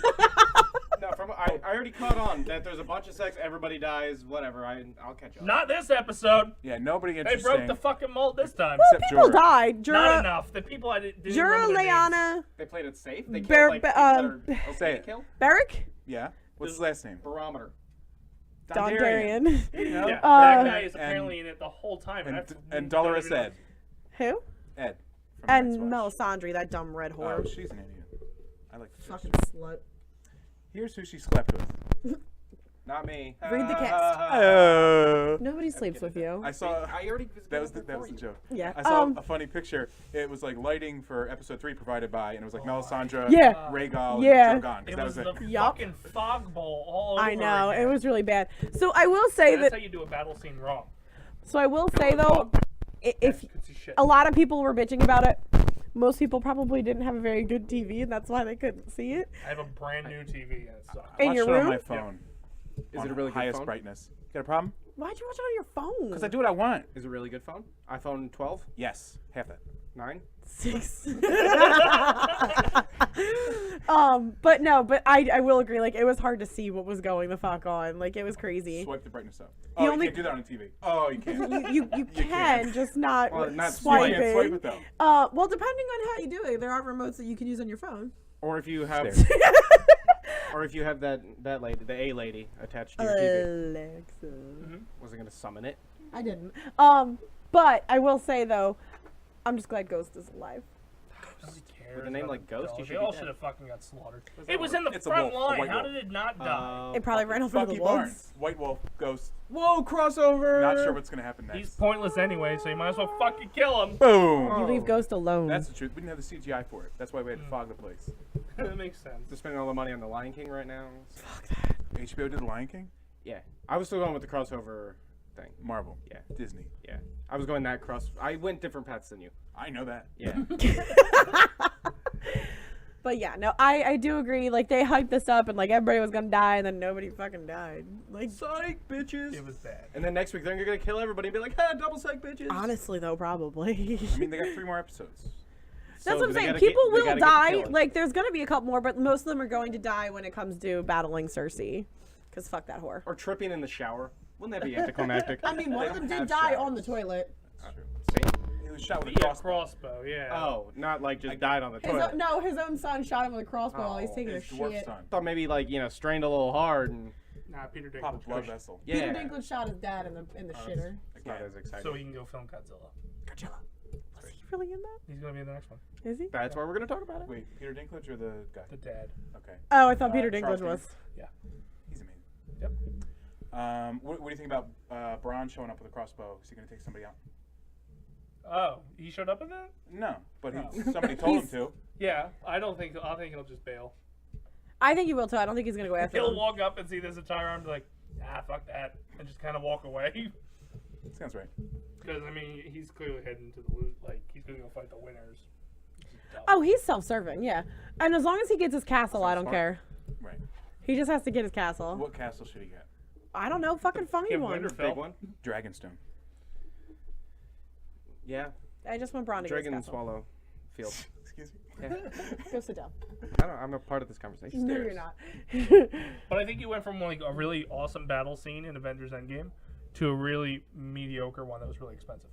No, I already caught on that there's a bunch of sex, everybody dies, whatever. I'll catch up. not this episode. Yeah, nobody They interesting. broke the fucking mold this time. Except People Jorah. died. Not Jorah, enough. The people I didn't Jorah, remember their names. Lyanna, They played it safe. They Bear- killed like Ba- people Say that are it. kill. Beric, Yeah. What's his last name? Barometer. Dondarrion. Yeah. Yeah, Uh, that guy is apparently in it the whole time. And Dolores don't even know- Ed. Who? Ed. from And Night's Watch. Melisandre, that dumb red Oh, whore. she's an idiot. I like the Fucking sister. slut. Here's who she slept with. Not me. Read the cast. Oh. Nobody sleeps with you. I saw. I already That was the joke. Yeah. I saw a funny picture. It was like lighting for episode 3 provided by, and it was like Melisandre, Yeah. Rhaegal, Yeah. and Drogon. 'cause It that was was the it. Yup. fucking fog bowl all over I know again. it was really bad. So I will say That's that. how you do a battle scene wrong. So I will say though, if It's a shit. a lot of people were bitching about it, most people probably didn't have a very good TV, and that's why they couldn't see it. I have a brand new TV and it sucks. In Watched your it on room? my phone. Is on it a really good highest phone? brightness? Got a problem? Why'd you watch it on your phone? Because I do what I want. Is it a really good phone? iPhone 12? Yes, half that. 9? 6. But I will agree. Like it was hard to see what was going the fuck on. Like it was crazy. Swipe the brightness up. Oh, only- you can't do that on TV. Oh, you can't. You can, can't. just not, Well, not swiping. You can't swipe it though. Well, depending on how you do it, there are remotes that you can use on your phone. Or if you have, Stairs. or if you have that lady, the A lady, attached to your TV. Alexa. Wasn't gonna summon it. I didn't. But I will say though, I'm just glad Ghost is alive. Nobody cares With a name about like the Ghost, dog. you They should be all dead. should have fucking got slaughtered. What's It that was wolf? in the It's a front wolf, a line. white How wolf. did it not die? It probably ran off into Bucky the woods. Barnes. White Wolf, Ghost. Whoa, crossover! Not sure what's gonna happen next. He's pointless anyway, so you might as well fucking kill him. Boom. You leave Ghost alone. That's the truth. We didn't have the CGI for it. That's why we had to fog the place. That makes sense. Just spending all the money on the Lion King right now. HBO did The Lion King? Yeah, I was still going with the crossover thing. Marvel. Yeah. Disney. Yeah, I was going that cross. I went different paths than you. I know that. Yeah. But yeah, no, I do agree. Like they hyped this up and like everybody was gonna die and then nobody fucking died. Like Psych, bitches. It was bad. And then next week they're gonna kill everybody and be like, "Ha, double psych, bitches." honestly though, probably. I mean, they got 3 more episodes. That's So what I'm they saying. gotta People they will gotta get to die. killing. Like there's gonna be a couple more, but most of them are going to die when it comes to battling Cersei. Cause fuck that whore. Or tripping in the shower. Wouldn't that be anticlimactic? I mean, one They of them don't did have die showers. on the toilet. That's true. See? He was shot with a Yeah, crossbow. crossbow, yeah. Oh, not like just died on the His toilet. no, his own son shot him with a crossbow while he's Oh, taking a His dwarf shit. son. Thought maybe like strained a little hard and Nah, Peter Pop a Dinklage. blood vessel. yeah. Peter Dinklage shot his dad in the shitter. It's not as exciting. So he can go film Godzilla. Was he really in that? He's gonna be in the next one. Is he? That's why we're gonna talk about it. Wait, Peter Dinklage or the guy? The dad. Okay. Oh, I thought Peter Charles Dinklage was. He's amazing. Yep. What do you think about Bronn showing up with a crossbow? Is he going to take somebody out? Oh, he showed up in that? No, but Oh. somebody told him to. Yeah, I think he'll just bail. I think he will too. I don't think he's gonna go after He'll him. walk up and see this entire arm and be like, fuck that, and just kind of walk away. Sounds right. Because, I mean, he's clearly heading to the loot. Like, he's going to go fight the winners. Oh, he's self-serving, yeah. And as long as he gets his castle, I don't smart. care. Right. He just has to get his castle. What castle should he get? I don't know. Fucking find Get one. Winterfell. Big one. Dragonstone. Yeah. I just want Bronn to get his Dragon and castle. Swallow Field. Excuse me. Yeah. Go sit down. I'm a part of this conversation. No, you're not. But I think you went from like a really awesome battle scene in Avengers Endgame to a really mediocre one that was really expensive.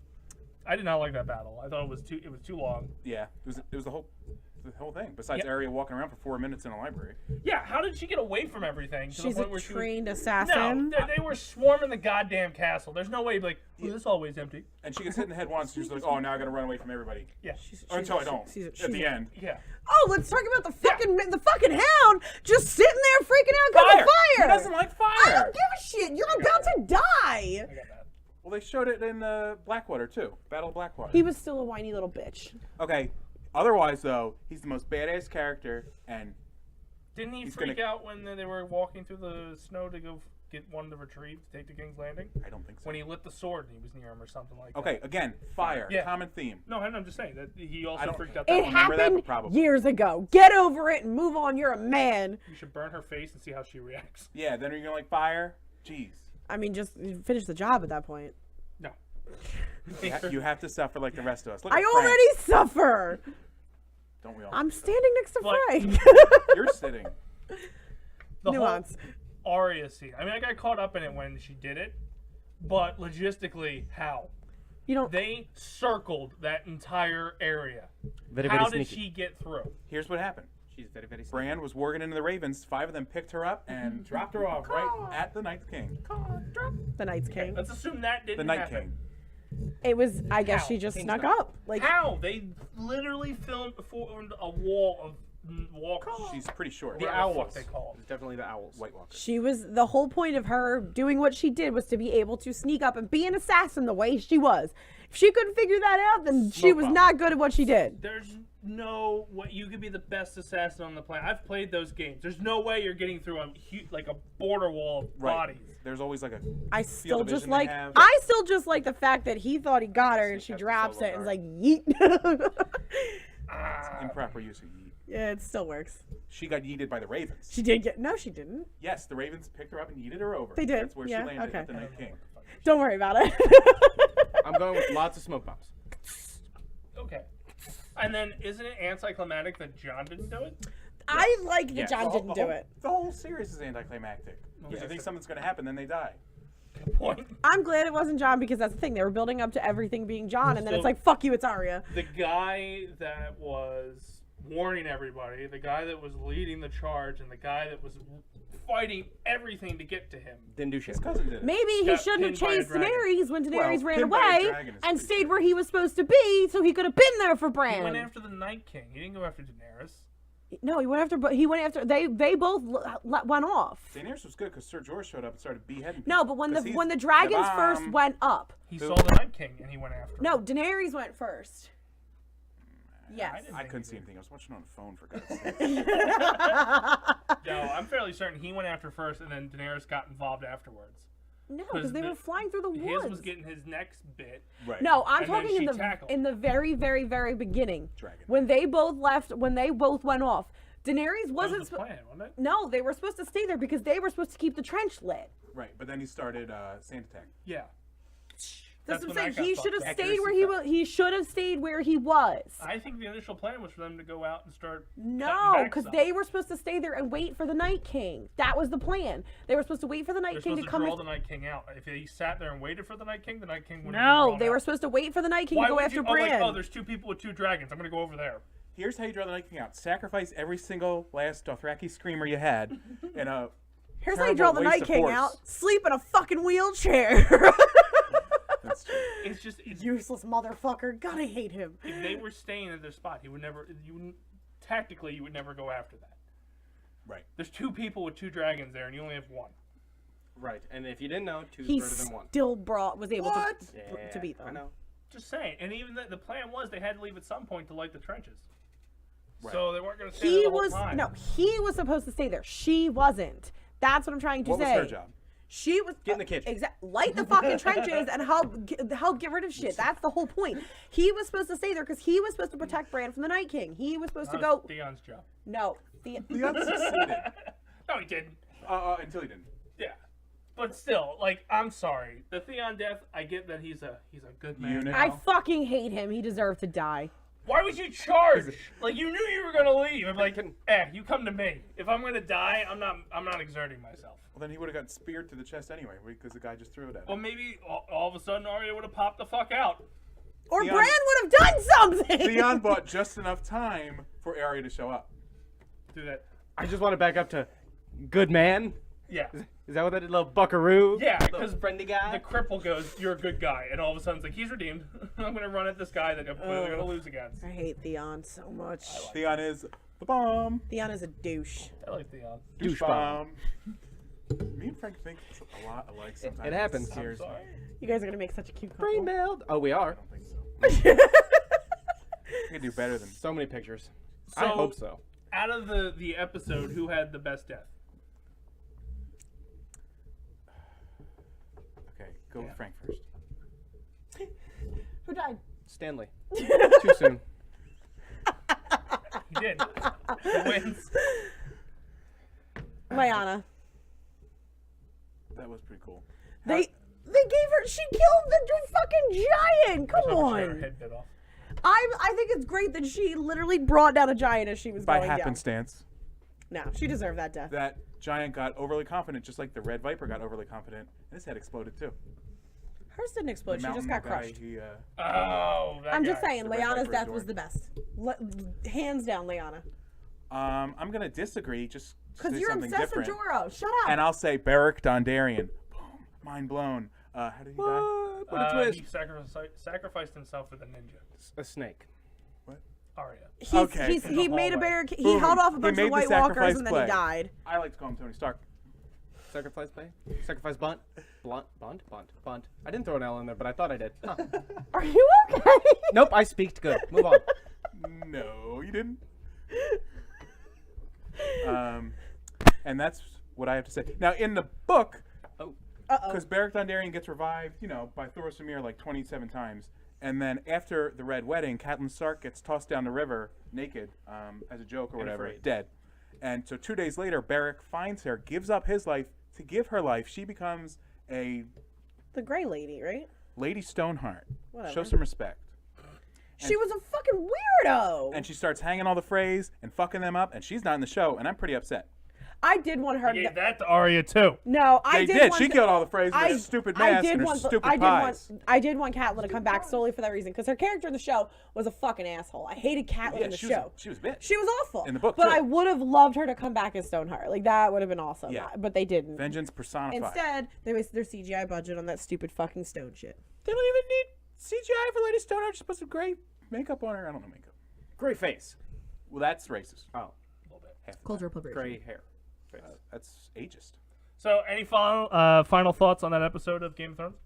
I did not like that battle. I thought it was too long. Yeah, it was the whole thing. Besides Yeah. Arya walking around for 4 minutes in a library. Yeah, how did she get away from everything to She's the a point where trained she was... assassin. No, they were swarming the goddamn castle. There's no way, like, well, this always empty. And she gets hit in the head once. She's like, "Oh, now I gotta run away from everybody." Yeah. Until I don't. At the end. Yeah. Oh, let's talk about the fucking hound just sitting there freaking out because Fire. of fire. Who doesn't like fire? I don't give a shit. You're about to die. I got that. Well, they showed it in Blackwater too. Battle of Blackwater. He was still a whiny little bitch. Okay. Otherwise, though, he's the most badass character, and Didn't he He's freak gonna- out when they were walking through the snow to go get one to retrieve to take the King's Landing? I don't think so. When he lit the sword and he was near him or something like that. Okay, again, fire. Yeah. Common theme. No, I'm just saying that he I also don't- freaked out that It one. remember that, happened but probably. years ago. Get over it and move on. You're a man. You should burn her face and see how she reacts. Yeah, then you're gonna like fire. Jeez. I mean, just finish the job at that point. No. You have to suffer like the rest of us. Look I at Frank. already suffer. Don't we all? I'm standing next to Like- Frank. You're sitting. The Nuance. whole Arya scene. I mean, I got caught up in it when she did it, but logistically, how? You don't. They circled that entire area. Very, How very did sneaky. she get through? Here's what happened. She's very, very sneaky. Bran was warging into the Ravens. 5 of them picked her up and dropped her off right at the Night King. The Night's King. Let's assume that didn't The Night happen. King. It was. I guess How? she just King's snuck not- up. Like How? They literally formed a wall of walkers. She's pretty short. The The owls. owls. They call It's them. definitely the owls. White Walker. she was. The whole point of her doing what she did was to be able to sneak up and be an assassin the way she was. If she couldn't figure that out, then she Smoke was bomb. not good at what she did. There's no way you could be the best assassin on the planet. I've played those games. There's no way you're getting through like a border wall of Right. bodies. There's always like a. I still of just vision they like. have. I still just like the fact that he thought he got her and she That's drops solo it and is guard. like yeet. improper use of yeet. Yeah, it still works. She got yeeted by the Ravens. She did get. No, she didn't. Yes, the Ravens picked her up and yeeted her over. They did, That's where yeah, she landed okay. at the Night King. Don't worry about it. I'm going with lots of smoke bombs. Okay. And then isn't it anticlimactic that John didn't do it? I like that Yes. John The didn't do whole- it. The whole series is anticlimactic. Because you think something's going to happen, then they die. Good point. I'm glad it wasn't John because that's the thing. They were building up to everything being John, and then it's So- like, fuck you, it's Arya. The guy that was warning everybody, the guy that was leading the charge, and the guy that was fighting everything to get to him. Didn't do shit. His cousin did it. Maybe he Got shouldn't have pinned by a chased dragon. Daenerys when Daenerys Well, ran pinned by a away dragon is and pretty stayed good. where he was supposed to be, so he could have been there for He Bran. went after the Night King. He didn't go after Daenerys. No, he went after. But he went after. They both went off. Daenerys was good because Sir George showed up and started beheading No, people. but when 'Cause the he's dragons the first bomb. went up. He Who? saw the Night King and he went after him. No, Daenerys went first. I Yes. didn't I think couldn't he see did. anything. I was watching on the phone for God's sake. No, I'm fairly certain he went after first, and then Daenerys got involved afterwards. No, because they were flying through the woods. His was getting his next bit. Right. No, I'm And then talking she in tackled. the very, very, very beginning. Dragon. When they both left, when they both went off, Daenerys That wasn't. was the plan, wasn't it? No, they were supposed to stay there because they were supposed to keep the trench lit. Right, but then he started Sand Attack. Yeah. That's what when I'm that saying. He got should have fucked. stayed where he was. He should have stayed where he was. I think the initial plan was for them to go out and start. No, cutting back because some. they were supposed to stay there and wait for the Night King. That was the plan. They were supposed to wait for the Night They're King supposed to to come. draw the Night King out. If he sat there and waited for the Night King wouldn't. No, they were supposed to wait for the Night King Why to go would after you? Bran. Oh, there's two people with two dragons. I'm gonna go over there. Here's how you draw the Night King out. Sacrifice every single last Dothraki screamer you had in a Here's how you draw the terrible Night waste of King force. out. Sleep in a fucking wheelchair. That's true. It's just it's, Useless motherfucker. God, I hate him. if they were staying at their spot, he would never. You wouldn't. Tactically, you would never go after that. Right. There's two people with two dragons there, and you only have one. Right, and if you didn't know, two's He better than one. still was able What? to beat them. I know. Just saying. And even the plan was they had to leave at some point to light the trenches. Right. So they weren't going to stay there He the whole was time. he was supposed to stay there. She wasn't. That's what I'm trying to What was say. her job? She was Get in the kitchen. light the fucking trenches and help get rid of shit. That's the whole point. He was supposed to stay there because he was supposed to protect Bran from the Night King. He was supposed to That was go. Theon's job. No, Theon succeeded. No, he didn't. Until he didn't. Yeah. But still, like, I'm sorry. The Theon death, I get that he's a good man. Unit. now. I fucking hate him. He deserved to die. Why was you charged? Like, you knew you were gonna leave. I'm like, you come to me. If I'm gonna die, I'm not exerting myself. Well, then he would have got speared to the chest anyway, because the guy just threw it at him. Well, maybe all of a sudden Arya would have popped the fuck out. Or Theon- Bran would have done something. Theon bought just enough time for Arya to show up. Do that. I just want to back up to good man. Yeah. Is that what that little buckaroo? Yeah, little because friendly guy. the cripple goes, "You're a good guy," and all of a sudden it's like, he's redeemed. I'm gonna run at this guy that I'm clearly gonna lose against. I hate Theon so much. Theon is the bomb. Theon is a douche. I like Theon. Douche bomb. Me and Frank think a lot alike sometimes. It happens. I'm sorry. You guys are gonna make such a cute couple. Brain meld. Oh, we are. I don't think so. We can do better than. So many pictures. So, I hope so. Out of the episode, who had the best death? Okay, go with Frank first. Who died? Stanley. Too soon. He did. He wins. Lyanna. That was pretty cool. They gave her. She killed the fucking giant. Come Her on. head bit off. I think it's great that she literally brought down a giant as she was By going down. happenstance, No, she deserved that death. that giant got overly confident, just like the Red Viper got overly confident, and his head exploded too. Hers didn't explode. She just Mountain got guy, crushed. he, Oh, that I'm just guy. saying, the Red Lyanna's Viper death is was the best. Hands down, Lyanna. I'm gonna disagree. Just Because say you're something obsessed different. with Jorah. Shut up. And I'll say Beric Dondarrion. Boom, mind blown. How did he die? What a twist. He sacrificed himself for the ninja. A snake. Arya. He made a hallway. barricade. He Boom. held off a He bunch made of the White Walkers sacrifice and then play. he died. I like to call him Tony Stark. Sacrifice play? Sacrifice bunt? Bunt? I didn't throw an L in there, but I thought I did. Huh. Are you okay? Nope, I speaked good. Move on. No, you didn't. And that's what I have to say. Now, in the book, Uh-oh. because Beric Dondarrion gets revived, by Thoros Samir like 27 times, and then after the Red Wedding, Catelyn Stark gets tossed down the river naked, as a joke or whatever, afraid. dead. And so 2 days later, Beric finds her, gives up his life to give her life. She becomes a The Grey Lady, right? Lady Stoneheart. Whatever. Show some respect. She was a fucking weirdo. And she starts hanging all the Freys and fucking them up, and she's not in the show, and I'm pretty upset. I did want her He to. gave that to Arya too. No, I They did. did. Want She to- killed all the Freys with her stupid mask and her stupid pies. I did want Catelyn to come back solely for that reason, because her character in the show was a fucking asshole. I hated Catelyn in the she show. Was a bitch. She was awful. In the book, but too. I would have loved her to come back as Stoneheart. Like that would have been awesome. Yeah. But they didn't. Vengeance personified. Instead, they wasted their CGI budget on that stupid fucking stone shit. They don't even need CGI for Lady Stoneheart. She's supposed to have great makeup on her. I don't know makeup. Gray face. Well, that's racist. Oh, Half the Cultural time. appropriation. gray hair. Face. That's ageist. So, any final thoughts on that episode of Game of Thrones?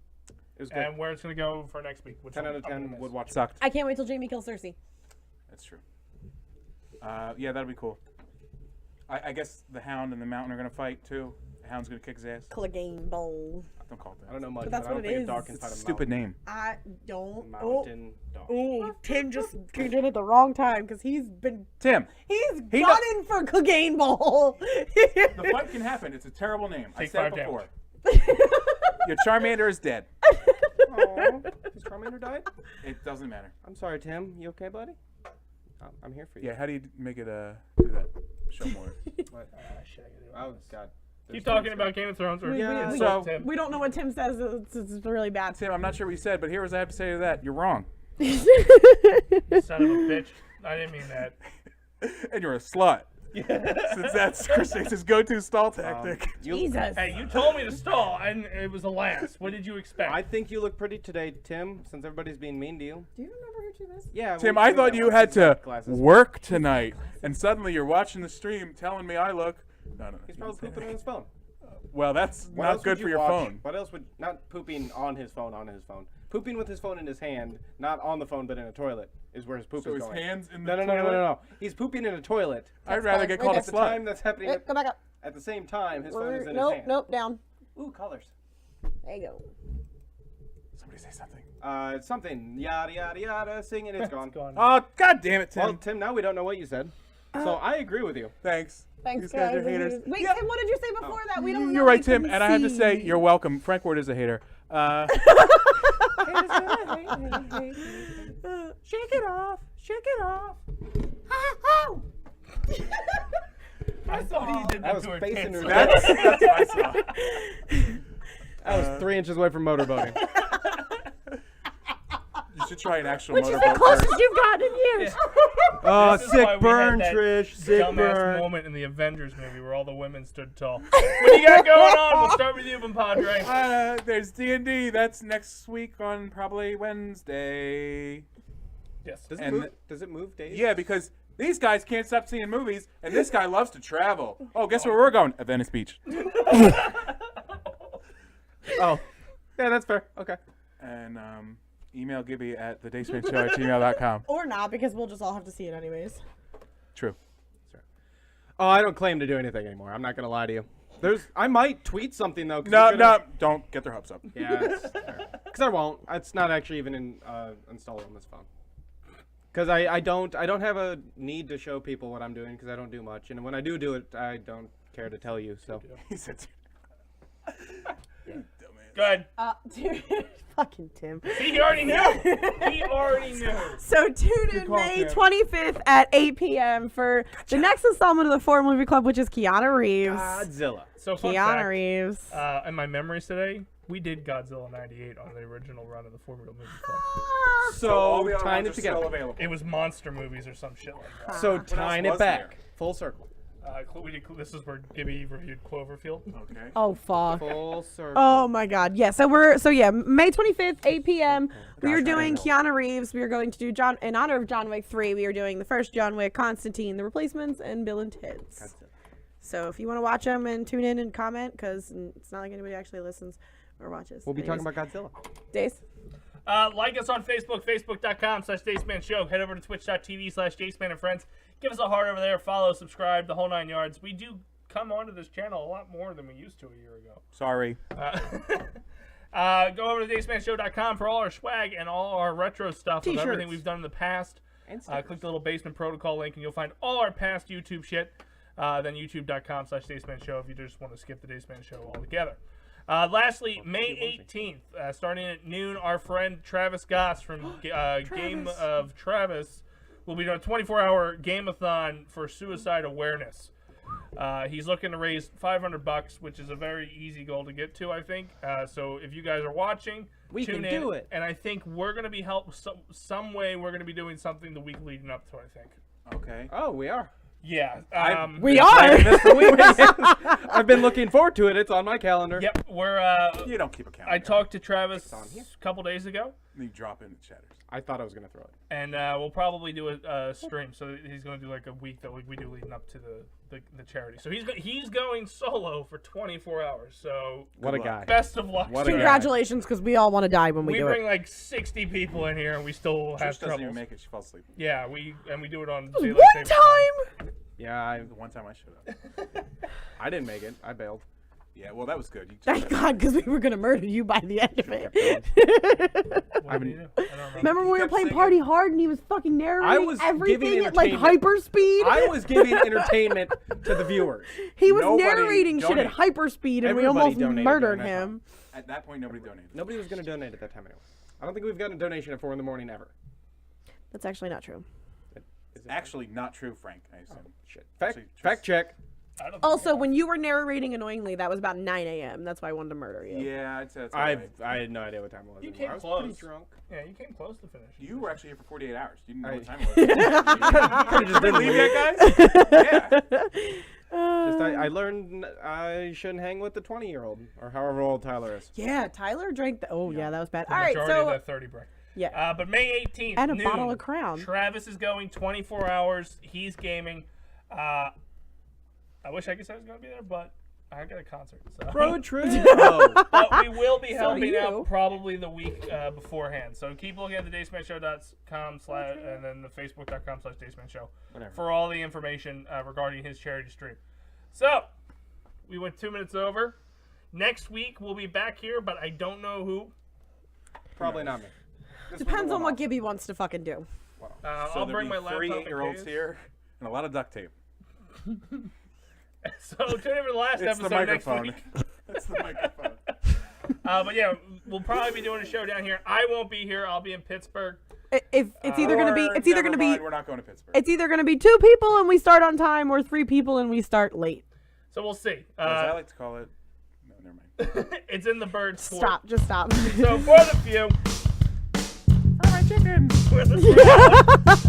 It was good. And where it's gonna go for next week? 10 out of 10 would watch it. Sucked. I can't wait till Jaime kills Cersei. That's true. Yeah, that'll be cool. I guess the Hound and the Mountain are gonna fight too. The Hound's gonna kick his ass. Clegane Bowl. Don't call it that. I don't know much, But but, that's I don't what it think is. a dog can It's fight a a stupid name. I don't. mountain dog. Oh, Tim just tuned in at the wrong time because he's Tim. He gunning for Clegane Bowl. The fight can happen. It's a terrible name. I Take said 5 it before. Your Charmander is dead. Aw, his Charmander died? It doesn't matter. I'm sorry, Tim. You okay, buddy? I'm here for you. Yeah, how do you make it do that? Show more. What? Shit, I gotta do Oh, this. God. Keep talking about Game of Thrones. Or Yeah, we- so- Tim. We don't know what Tim says. It's really bad. Tim, I'm not sure what you said, but here's what I have to say to that. You're wrong. Son of a bitch. I didn't mean that. And you're a slut. Since that's Chris Dace's go-to stall tactic. Jesus. Hey, you told me to stall, and it was a last. What did you expect? I think you look pretty today, Tim, since everybody's being mean to you. Do you remember who Tim is? Yeah. Tim, we- I we thought got you had to glasses. work tonight, and suddenly you're watching the stream telling me I look. No. He's probably pooping on his phone. Well, that's What not else good would for you your watch? phone. What else would not pooping on his phone? Pooping with his phone in his hand, not on the phone but in a toilet, is where his poop So is his going. hands in the No. toilet? He's pooping in a toilet. I'd rather get Right called a At the slut. time that's happening, Hey, go back up. at the same time, his phone is in his Nope, hand. nope, down. Ooh, colors. There you go. Somebody say something. It's something. Yada, yada, yada. Singing, it's gone. Gone. Oh, God damn it, Tim. Well, Tim, now we don't know what you said. So I agree with you. Thanks. Thanks, These guys are haters. Wait, Yeah. Tim, what did you say before that? We don't know. You're right, we Tim, couldn't and I have to say, see. you're welcome. Frank Ward is a hater. Shake it off. Shake it off. I thought he did That was to her facing tits. her. That's my song. I was 3 inches away from motorboating. You should try an actual Which is the motorboat closest first. you've gotten in years. Oh, This is why sick we had burn, that Trish. Sick Dumbass burn. moment in the Avengers movie where all the women stood tall. What do you got going on? We'll start with you, compadre. There's D&D. That's next week on probably Wednesday. Yes. Does And it move days? Yeah, because these guys can't stop seeing movies, and this guy loves to travel. Oh, guess where we're going? At Venice Beach. Oh. Yeah, that's fair. Okay. And email Gibby at thedacemanshow@gmail.com. Or not, because we'll just all have to see it anyways. True. Oh, I don't claim to do anything anymore. I'm not gonna lie to you. I might tweet something though. No, don't get their hopes up. Yeah, because I won't. It's not actually even installed on this phone. Because I don't have a need to show people what I'm doing because I don't do much, and when I do it, I don't care to tell you. So He said, Go ahead. Dude, fucking Tim. See, he already knew. He already knew. So tune in call, May Tim. 25th at 8 p.m. for the next installment of the 4 Movie Club, which is Keanu Reeves. Godzilla. So fun Keanu fact, Reeves. in my memories today, we did Godzilla 98 on the original run of the 4 Movie Club. all So the other tying ones it are still together. available. It was monster movies or some shit like that. So tying else it was back, there? full circle. This is where Gibby reviewed Cloverfield. Okay. Oh, fuck. Full circle. Oh my God! Yeah, so May 25th, 8 p.m. We are doing Keanu Reeves. We are going to do in honor of John Wick 3. We are doing the first John Wick, Constantine, The Replacements, and Bill and Ted's. So if you want to watch them and tune in and comment, because it's not like anybody actually listens or watches. We'll be talking about Godzilla. Dace. Like us on Facebook, facebook.com/DaceManShow. Head over to twitch.tv/DaceMan and Friends. Give us a heart over there. Follow, subscribe, the whole 9 yards. We do come onto this channel a lot more than we used to a year ago. Sorry. Go over to DaceManShow.com for all our swag and all our retro stuff of everything T-shirts. we've done in the past. And Click the little basement protocol link and you'll find all our past YouTube shit. Then youtube.com/DaceManShow if you just want to skip the Dace Man Show altogether. Lastly, May 18th, starting at noon, our friend Travis Goss from Game of Travis will be doing a 24-hour game-a-thon for suicide awareness. He's looking to raise $500, which is a very easy goal to get to, I think. So if you guys are watching, We tune can in. do it. And I think we're going to be some way we're going to be doing something the week leading up to, I think. Okay. Oh, we are. Yeah. We are. I've been looking forward to it. It's on my calendar. Yep. We're. You don't keep a calendar. I talked to Travis on here. a couple days ago. You drop in the chatters. I thought I was gonna throw it. And we'll probably do a stream. So he's going to do like a week that we do leading up to the charity. So he's going solo for 24 hours. So What a luck. guy. best of luck. What to a him. guy. Congratulations, because we all want to die when we We do bring it. like 60 people in here, and we still have Trish doesn't troubles. even make it. She falls asleep. Yeah, we do it on One daylight savings time. Yeah, The one time I showed up. I didn't make it. I bailed. Yeah, well, that was good. You Thank God, because we were gonna murder you by the end of it. What did you do? I don't remember. Remember when we were kept playing singing. Party Hard and he was fucking narrating was everything giving at like entertainment. hyper speed? I was giving entertainment to the viewers. He was Nobody narrating shit at donated. hyper speed, and we Everybody almost donated murdered during that him. At that point, nobody donated. Nobody was gonna donate at that time anyway. I don't think we've gotten a donation at 4 in the morning ever. That's actually not true. It's actually not true, Frank. I assume. Shit. Actually, Fact check. I don't think Also, we when you were narrating annoyingly, that was about 9 a.m. That's why I wanted to murder you. Yeah, I'd say that's I right. had no idea what time it was. You anymore. came I was close. pretty drunk. Yeah, you came close to finish. You were actually here for 48 hours. You didn't know I- what time it was. Just didn't Leave leave. yet, guys? Yeah. Just I learned I shouldn't hang with the 20-year-old or however old Tyler is. Yeah, Tyler drank the. Oh, yeah, that was bad. The All right, majority of so. that 30 break. Yeah. But May 18th, And a noon, bottle of Crown. Travis is going 24 hours. He's gaming. I wish I could say I was going to be there, but I got a concert. So. Road trip. Oh. But we will be So helping do out you. probably the week beforehand. So keep looking at the DaceManShow.com and then the Facebook.com/DaceManShow for all the information regarding his charity stream. So we went 2 minutes over. Next week we'll be back here, but I don't know who. Probably not me. Depends on what Gibby wants to fucking do. So I'll there'll bring be my laptop. 3 in 8-year-olds case. here, and a lot of duct tape. So tune in for the last It's the episode next microphone. week. It's the microphone. But yeah, we'll probably be doing a show down here. I won't be here. I'll be in Pittsburgh. If it's either gonna be, Or it's either never gonna be, mind, we're not going to Pittsburgh. it's either gonna be 2 people and we start on time, or 3 people and we start late. So we'll see. As I like to call it. No, never mind. It's in the bird sport. Stop, just stop. So for the few. Oh, my chicken. For the few.